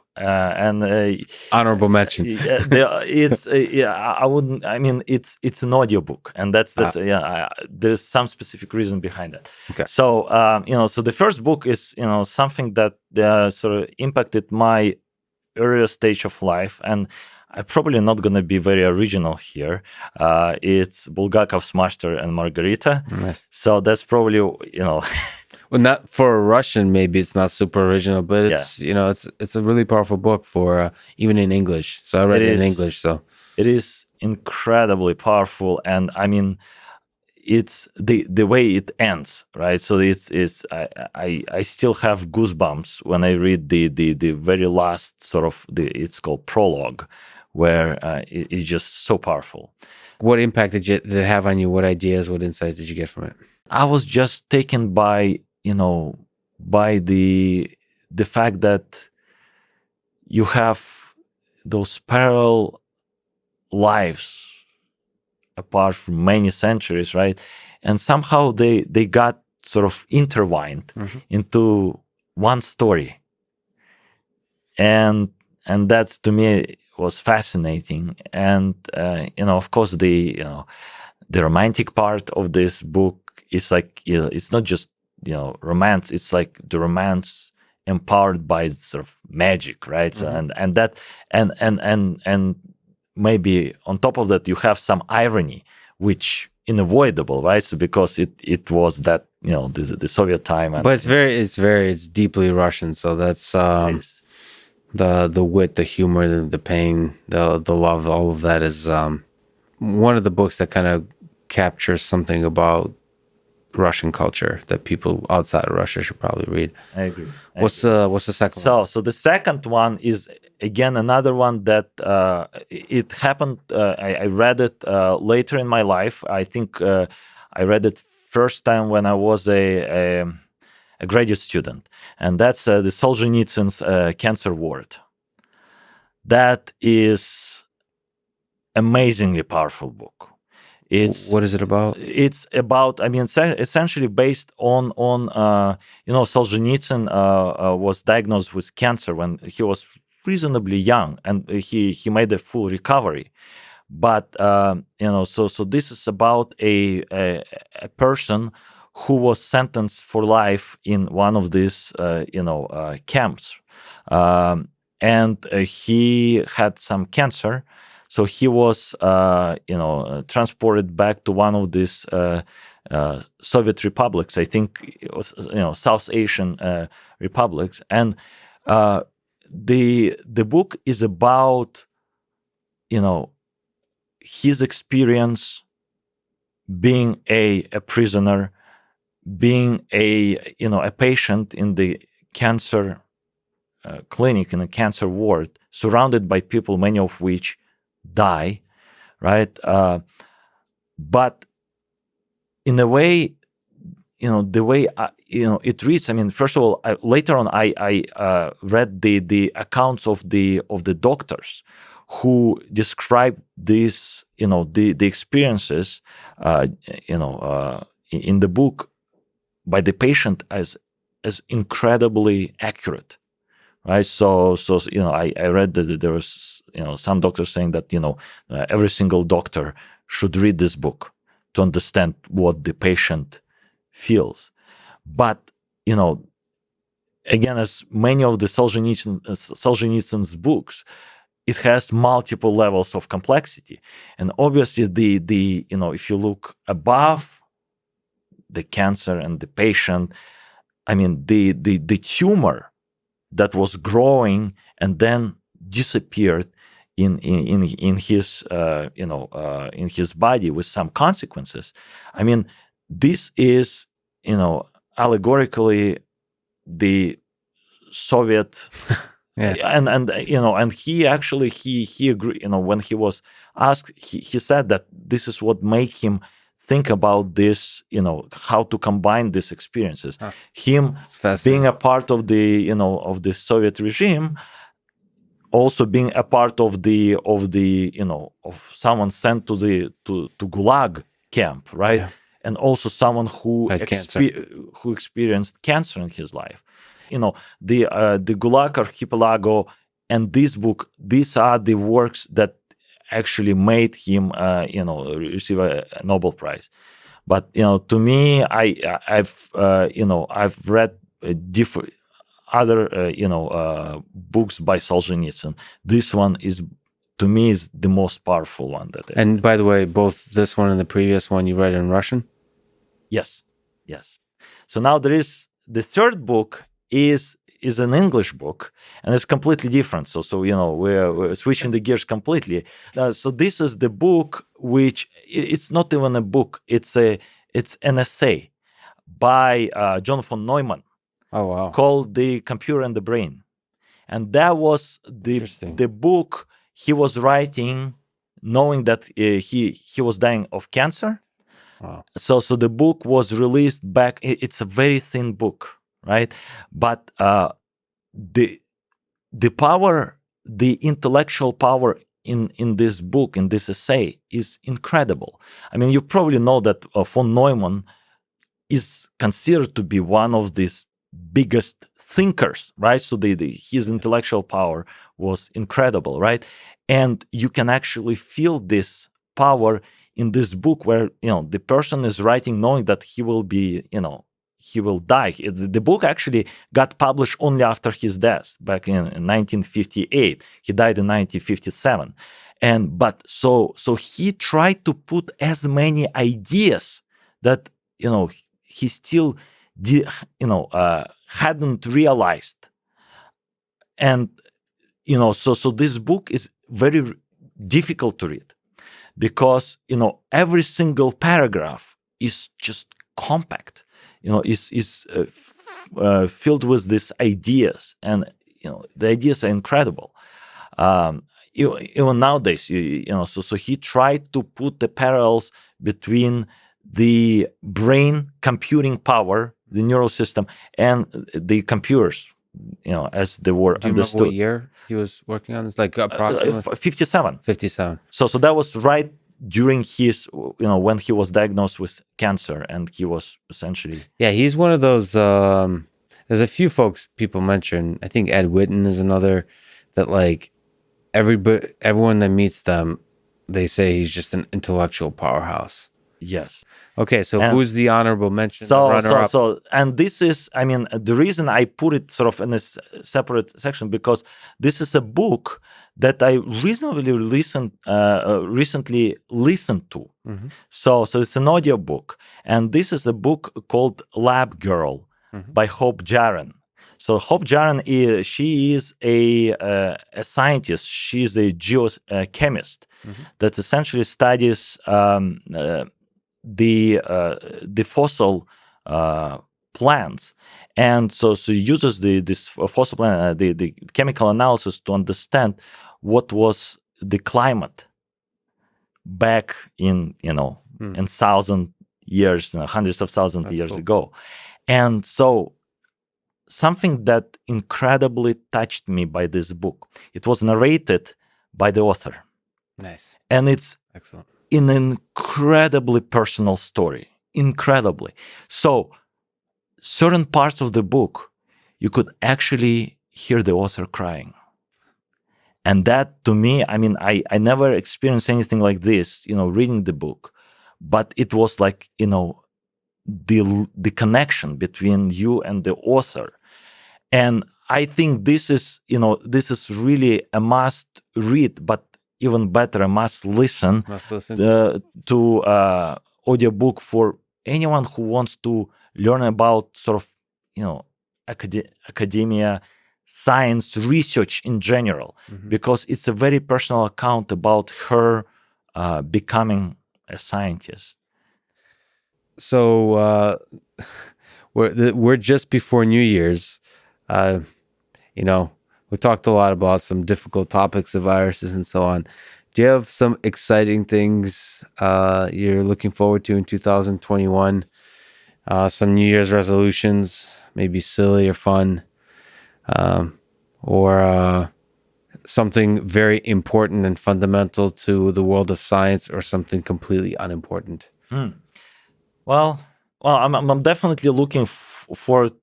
Honorable mention. I wouldn't. I mean, it's an audiobook, and that's there's some specific reason behind it. Okay. So so the first book is something that sort of impacted my earlier stage of life, and I'm probably not going to be very original here. It's Bulgakov's Master and Margarita. Nice. So that's probably Well, not for a Russian, maybe it's not super original, but it's it's a really powerful book for even in English. So I read it in English. So it is incredibly powerful, and I mean, it's the way it ends, right? So I still have goosebumps when I read the very last sort of it's called prologue, where it's just so powerful. What impact did it have on you? What ideas, what insights did you get from it? I was just taken by by the fact that you have those parallel lives apart from many centuries, right? And somehow they got sort of intertwined into one story. And that's, to me, was fascinating. And of course the romantic part of this book is like it's not just romance, it's like the romance empowered by sort of magic, right? So, and maybe on top of that you have some irony, which unavoidable, right? So because it was that the Soviet time, but it's deeply Russian. So that's the wit, the humor, the pain, the love, all of that is one of the books that kind of captures something about Russian culture that people outside of Russia should probably read. I agree. What's the second one? So the second one is again another one that it happened. I read it later in my life. I think I read it first time when I was a graduate student, and that's the Solzhenitsyn's Cancer Ward. That is amazingly powerful book. What is it about? It's about, I mean, essentially based on Solzhenitsyn was diagnosed with cancer when he was reasonably young, and he made a full recovery. But so this is about a person who was sentenced for life in one of these, camps. And he had some cancer. So he was, transported back to one of these Soviet republics. I think it was, South Asian republics. And the book is about, his experience being a prisoner, being a patient in the cancer clinic, in a cancer ward, surrounded by people, many of which die, right? But in a way, the way it reads. I mean, first of all, later on, I read the accounts of the doctors who describe this, the experiences, in the book by the patient as incredibly accurate. Right. So I read that there was, some doctors saying that, every single doctor should read this book to understand what the patient feels. But, again, as many of the Solzhenitsyn's books, it has multiple levels of complexity. And obviously the if you look above the cancer and the patient, I mean, the tumor that was growing and then disappeared in his in his body with some consequences. I mean, this is allegorically the Soviet. Yeah. And he actually he agreed. When he was asked, he said that this is what made him think about this, how to combine these experiences. Him being a part of the, of the Soviet regime, also being a part of the, of someone sent to Gulag camp, right? Yeah. And also someone who Who experienced cancer in his life. The Gulag Archipelago and this book, these are the works that actually made him, receive a Nobel Prize. But to me, I've read different other books by Solzhenitsyn. This one is, to me, is the most powerful one that. And by the way, both this one and the previous one you read in Russian? Yes. So now there is the third book is an English book, and it's completely different. So we're switching the gears completely. So this is the book, which it's not even a book; it's an essay by John von Neumann. Oh wow! Called "The Computer and the Brain," and that was the book he was writing, knowing that he was dying of cancer. Wow. So the book was released back. It's a very thin book. Right, but the power, the intellectual power in this book, in this essay, is incredible. I mean, you probably know that von Neumann is considered to be one of these biggest thinkers, right? So his intellectual power was incredible, right? And you can actually feel this power in this book, where the person is writing knowing that he will be, he will die. The book actually got published only after his death back in 1958. He died in 1957. But he tried to put as many ideas that, he still hadn't realized. And, so this book is very difficult to read because, every single paragraph is just compact. Is filled with these ideas, and the ideas are incredible. Even nowadays, so he tried to put the parallels between the brain computing power, the neural system, and the computers, as they were Do you understood. remember what year he was working on this? Like approximately 57. 57. So that was right during his, when he was diagnosed with cancer, and he was essentially. Yeah, he's one of those. There's a few folks people mention. I think Ed Witten is another that, like, everyone that meets them, they say he's just an intellectual powerhouse. Yes. Okay, so And who's the honorable mention, the runner-up? And this is, I mean, the reason I put it sort of in a separate section, because this is a book that I recently listened to. Mhm. So it's an audio book, and this is a book called Lab Girl Mhm. by Hope Jaron. So Hope Jaron she is a scientist. She's a geochemist Mhm. that essentially studies the fossil plants, and so uses this fossil plant, the chemical analysis to understand what was the climate back in Mm. in thousand years, hundreds of thousands That's years cool. ago. And so something that incredibly touched me by this book, it was narrated by the author, Nice. and it's Excellent. an incredibly personal story. Incredibly. So certain parts of the book, you could actually hear the author crying. And that, to me, I mean, I never experienced anything like this, reading the book, but it was like, the connection between you and the author. And I think this is really a must read, but even better, a must listen Must listen. to audiobook for anyone who wants to learn about sort of, academia, science, research in general, Mhm. because it's a very personal account about her becoming a scientist. So we're just before New Year's. Uh, we talked a lot about some difficult topics of viruses and so on. Do you have some exciting things you're looking forward to in 2021? Some New Year's resolutions, maybe silly or fun, or something very important and fundamental to the world of science, or something completely unimportant? Well, I'm definitely looking forward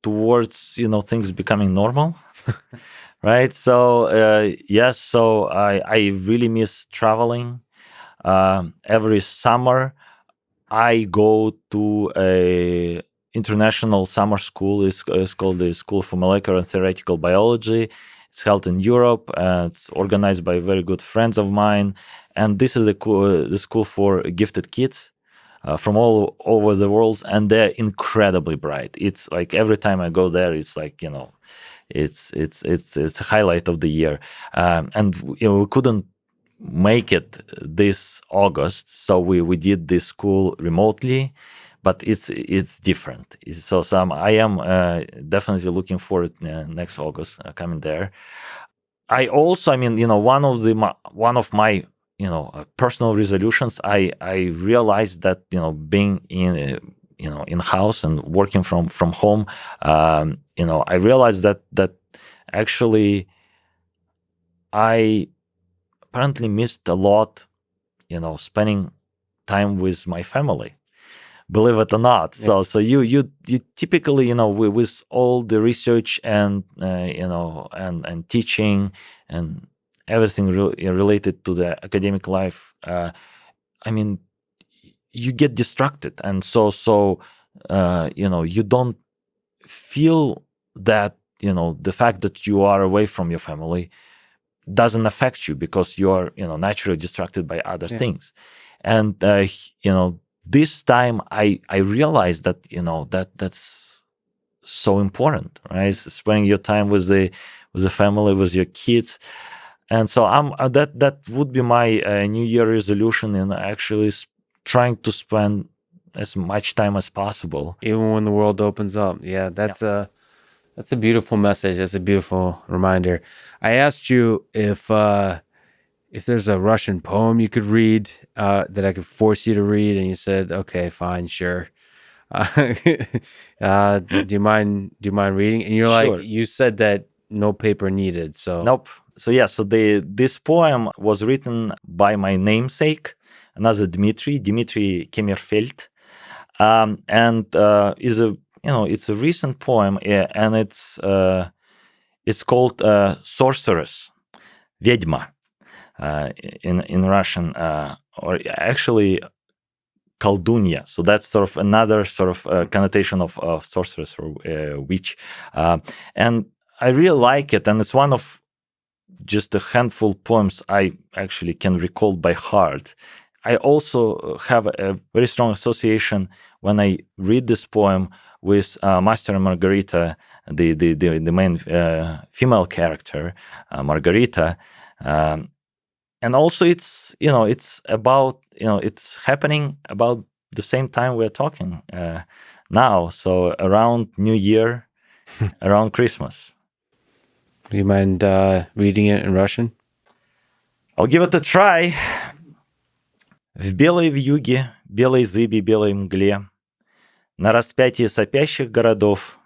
towards things becoming normal, right? So yes, so I really miss traveling. Every summer, I go to a international summer school. It's called the School for Molecular and Theoretical Biology. It's held in Europe. It's organized by very good friends of mine, and this is the school for gifted kids from all over the world, and they're incredibly bright. It's like every time I go there, it's like it's a highlight of the year. And we couldn't make it this August, so we did this school remotely, but it's different. I am definitely looking forward next August coming there. I also, I mean, one of my personal resolutions. I realized that being in house and working from home, I realized that actually I apparently missed a lot, spending time with my family, believe it or not. Yeah. So you typically, with all the research and and teaching and everything related to the academic life, I mean, you get distracted, and you don't feel that the fact that you are away from your family doesn't affect you, because you're naturally distracted by other Yeah. things. And this time I realized that that's so important, right? Spending your time with the family, with your kids. And so I'm that would be my New Year resolution, in actually trying to spend as much time as possible. Even when the world opens up. Yeah, that's a beautiful message. That's a beautiful reminder. I asked you if there's a Russian poem you could read that I could force you to read, and you said, "Okay, fine, sure." Uh, do you mind reading? And you're like, Sure. you said that no paper needed. So Nope. So yeah, so this poem was written by my namesake, another Dmitry Kemerfeld, and is a it's a recent poem, and it's called "Sorceress," Ведьма, in Russian, or actually koldunya. So that's sort of another sort of connotation of sorceress or witch. And I really like it. And it's one of just a handful poems I actually can recall by heart. I also have a very strong association when I read this poem with Master and Margarita, the main female character, Margarita. And also it's about it's happening about the same time we're talking now, so around New Year, around Christmas. Do you mind reading it in Russian? I'll give it a try. В белой вьюге, белой зыби, белой мгле, на распятии сопящих городов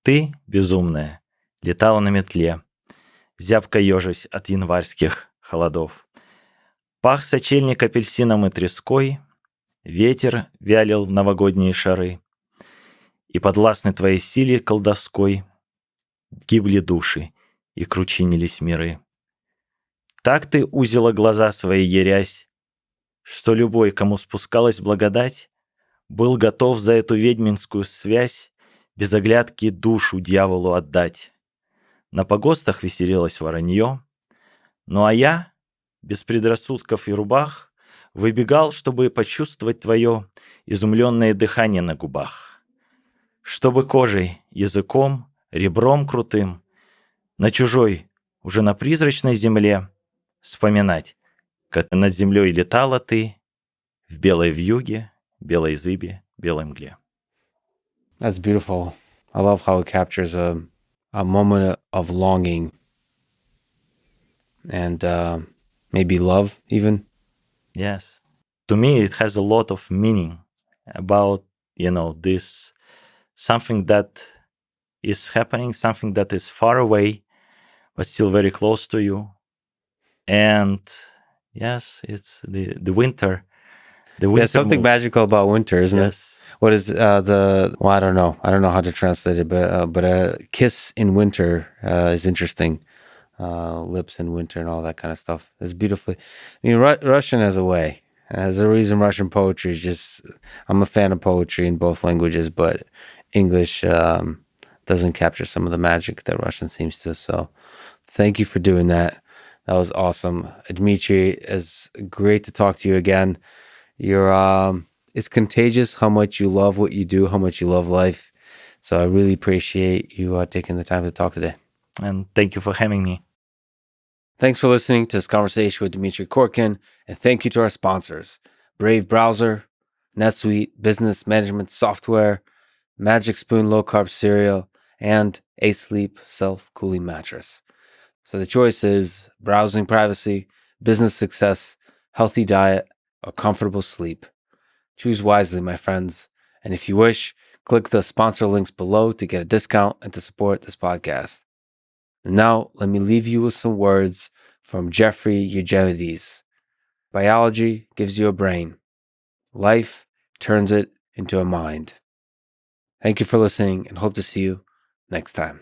ты, безумная, летала на метле, зябко ежась от январских холодов. Пах сочельник апельсином и треской, ветер вялил новогодние шары, и подвластны твоей силе колдовской гибли души и кручинились миры. Так ты узила глаза свои, ярясь, что любой, кому спускалась благодать, был готов за эту ведьминскую связь без оглядки душу дьяволу отдать. На погостах веселилось воронье, ну а я, без предрассудков и рубах, выбегал, чтобы почувствовать твое изумленное дыхание на губах, чтобы кожей, языком, ребром крутым на чужой, уже на призрачной земле вспоминать, как над землей летала ты в белой вьюге, белой зыбе, белой мгле. That's beautiful. I love how it captures a moment of longing and maybe love even. Yes. To me, it has a lot of meaning about, this something that is happening, something that is far away, but still very close to you. And yes, it's the winter. There's something magical about winter, isn't it? What is I don't know. I don't know how to translate it, but a kiss in winter is interesting. Lips in winter and all that kind of stuff. It's beautifully. I mean, Russian has a way. There's a reason Russian poetry is just. I'm a fan of poetry in both languages, but English doesn't capture some of the magic that Russian seems to. So, thank you for doing that. That was awesome, Dmitry. It's great to talk to you again. It's contagious how much you love what you do, how much you love life. So I really appreciate you taking the time to talk today. And thank you for having me. Thanks for listening to this conversation with Dmitry Korkin, and thank you to our sponsors, Brave Browser, NetSuite Business Management Software, Magic Spoon Low Carb Cereal, and Asleep Self-Cooling Mattress. So the choice is browsing privacy, business success, healthy diet, or comfortable sleep. Choose wisely, my friends. And if you wish, click the sponsor links below to get a discount and to support this podcast. And now, let me leave you with some words from Jeffrey Eugenides. Biology gives you a brain. Life turns it into a mind. Thank you for listening and hope to see you next time.